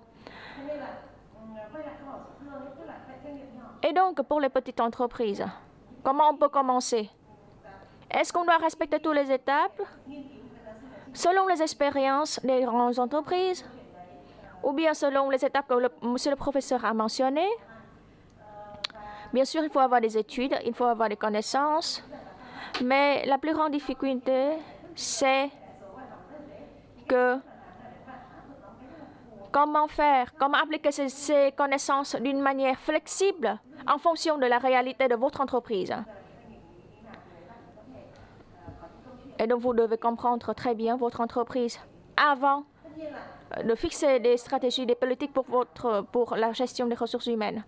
Et donc, pour les petites entreprises, comment on peut commencer? Est-ce qu'on doit respecter toutes les étapes selon les expériences des grandes entreprises ou bien selon les étapes que monsieur le professeur a mentionnées? Bien sûr, il faut avoir des études, il faut avoir des connaissances, mais la plus grande difficulté, c'est que comment appliquer ces connaissances d'une manière flexible en fonction de la réalité de votre entreprise. Et donc, vous devez comprendre très bien votre entreprise avant de fixer des stratégies, des politiques pour la gestion des ressources humaines.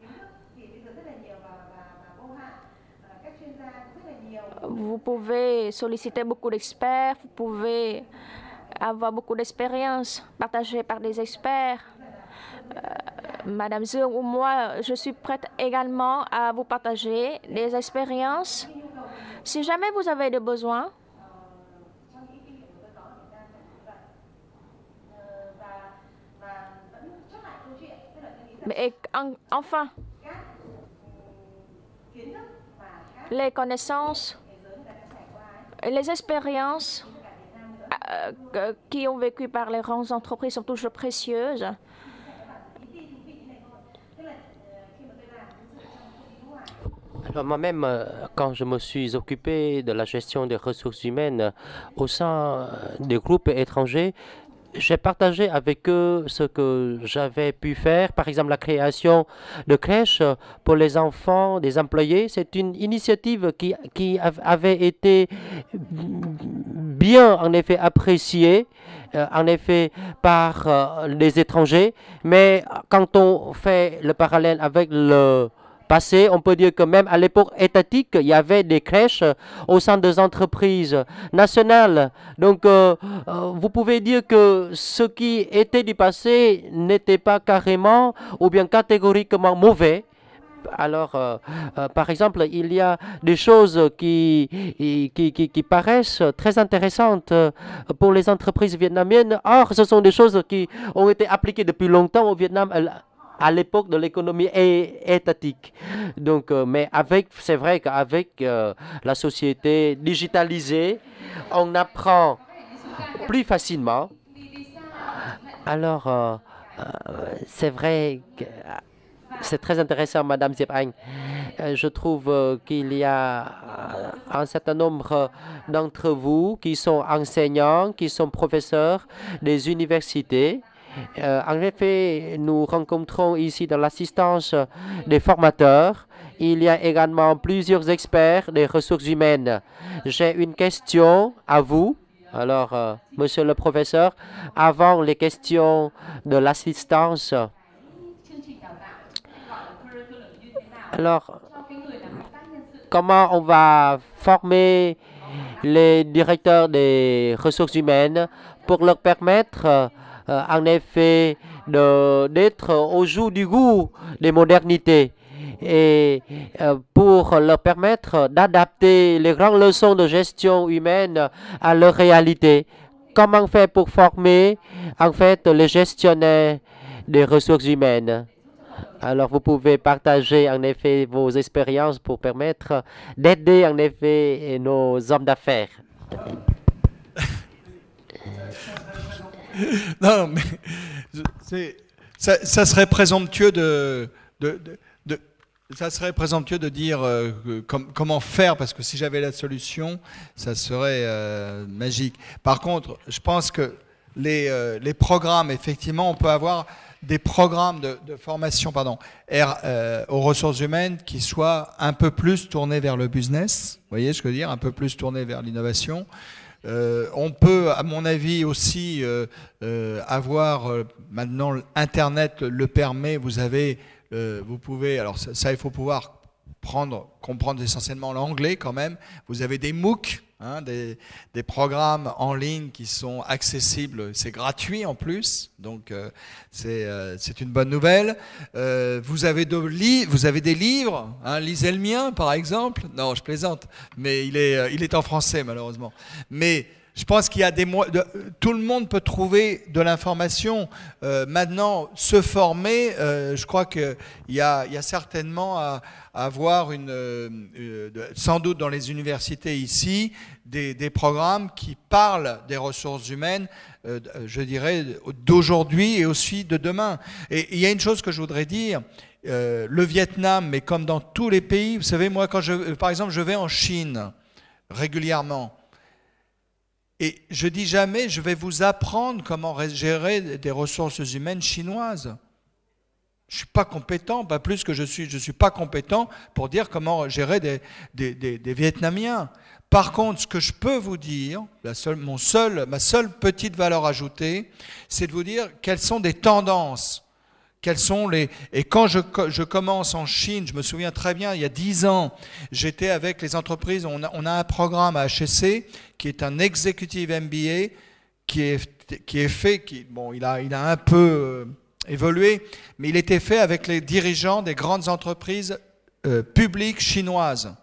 Vous pouvez solliciter beaucoup d'experts, vous pouvez avoir beaucoup d'expérience partagée par des experts. Madame Zeung ou moi, je suis prête également à vous partager des expériences. Si jamais vous avez des besoins, mais enfin, les connaissances et les expériences qui ont vécu par les grandes entreprises sont toujours précieuses. Alors moi-même, quand je me suis occupé de la gestion des ressources humaines au sein des groupes étrangers, j'ai partagé avec eux ce que j'avais pu faire. Par exemple, la création de crèches pour les enfants des employés. C'est une initiative qui avait été bien, en effet, appréciée, en effet, par les étrangers. Mais quand on fait le parallèle avec le passé, on peut dire que même à l'époque étatique, il y avait des crèches au sein des entreprises nationales. Donc, vous pouvez dire que ce qui était du passé n'était pas carrément ou bien catégoriquement mauvais. Alors, par exemple, il y a des choses qui paraissent très intéressantes pour les entreprises vietnamiennes. Or, ce sont des choses qui ont été appliquées depuis longtemps au Vietnam à l'époque de l'économie étatique. Donc, mais c'est vrai qu'avec la société digitalisée, on apprend plus facilement. Alors, c'est vrai que C'est très intéressant, Madame Diep Anh. Je trouve qu'il y a un certain nombre d'entre vous qui sont enseignants, qui sont professeurs des universités. En effet, nous rencontrons ici dans l'assistance des formateurs. Il y a également plusieurs experts des ressources humaines. J'ai une question à vous. Alors, monsieur le professeur, avant les questions de l'assistance, alors, comment on va former les directeurs des ressources humaines pour leur permettre, en effet, d'être au jour du goût des modernités et pour leur permettre d'adapter les grandes leçons de gestion humaine à leur réalité? Comment faire pour former, en fait, les gestionnaires des ressources humaines? Alors, vous pouvez partager en effet vos expériences pour permettre d'aider en effet nos hommes d'affaires. Non, mais ça serait présomptueux ça serait présomptueux de dire comment faire, parce que si j'avais la solution, ça serait magique. Par contre, je pense que les programmes, effectivement, on peut avoir des programmes de formation aux ressources humaines qui soient un peu plus tournés vers le business, vous voyez ce que je veux dire, un peu plus tournés vers l'innovation. On peut, à mon avis, aussi avoir, maintenant, Internet le permet, vous pouvez, alors ça il faut pouvoir comprendre essentiellement l'anglais quand même. Vous avez des MOOC, des programmes en ligne qui sont accessibles, c'est gratuit en plus, donc c'est une bonne nouvelle. Vous avez des livres, lisez le mien par exemple. Non, je plaisante, mais il est en français malheureusement. Mais je pense qu'il y a tout le monde peut trouver de l'information. Maintenant, se former, je crois qu'il y a certainement à avoir sans doute dans les universités ici, des programmes qui parlent des ressources humaines, je dirais, d'aujourd'hui et aussi de demain. Et il y a une chose que je voudrais dire, le Vietnam, mais comme dans tous les pays, vous savez, moi, par exemple, je vais en Chine régulièrement, et je dis jamais, je vais vous apprendre comment gérer des ressources humaines chinoises. Je suis pas compétent, pas plus que je suis pas compétent pour dire comment gérer des Vietnamiens. Par contre, ce que je peux vous dire, ma seule petite valeur ajoutée, c'est de vous dire quelles sont des tendances. Et quand je commence en Chine, je me souviens très bien, il y a 10 ans, j'étais avec les entreprises, on a un programme à HEC qui est un Executive MBA qui est fait, il a un peu évolué, mais il était fait avec les dirigeants des grandes entreprises publiques chinoises.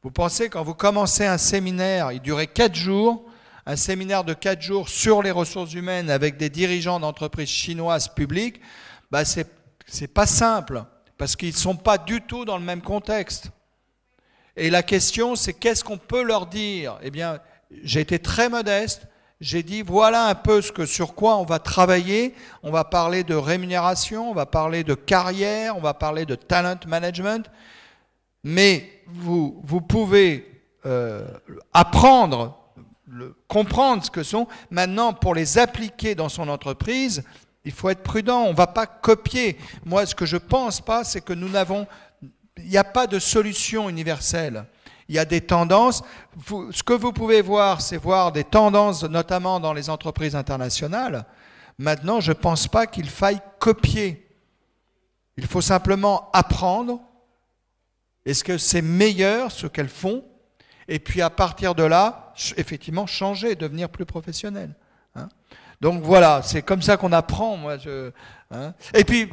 Vous pensez, quand vous commencez un séminaire, il durait 4 jours, un séminaire de 4 jours sur les ressources humaines avec des dirigeants d'entreprises chinoises publiques, c'est pas simple, parce qu'ils ne sont pas du tout dans le même contexte. Et la question, c'est qu'est-ce qu'on peut leur dire? Eh bien, j'ai été très modeste, j'ai dit voilà un peu sur quoi on va travailler, on va parler de rémunération, on va parler de carrière, on va parler de talent management, mais vous pouvez comprendre ce que sont. Maintenant, pour les appliquer dans son entreprise, il faut être prudent, on ne va pas copier. Moi, ce que je ne pense pas, c'est que il n'y a pas de solution universelle. Il y a des tendances. Ce que vous pouvez voir, c'est voir des tendances, notamment dans les entreprises internationales. Maintenant, je ne pense pas qu'il faille copier. Il faut simplement apprendre. Est-ce que c'est meilleur ce qu'elles font? Et puis à partir de là, effectivement, changer, devenir plus professionnel. Donc voilà, c'est comme ça qu'on apprend. Et puis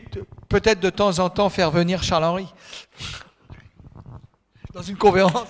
peut-être de temps en temps faire venir Charles-Henri dans une conférence.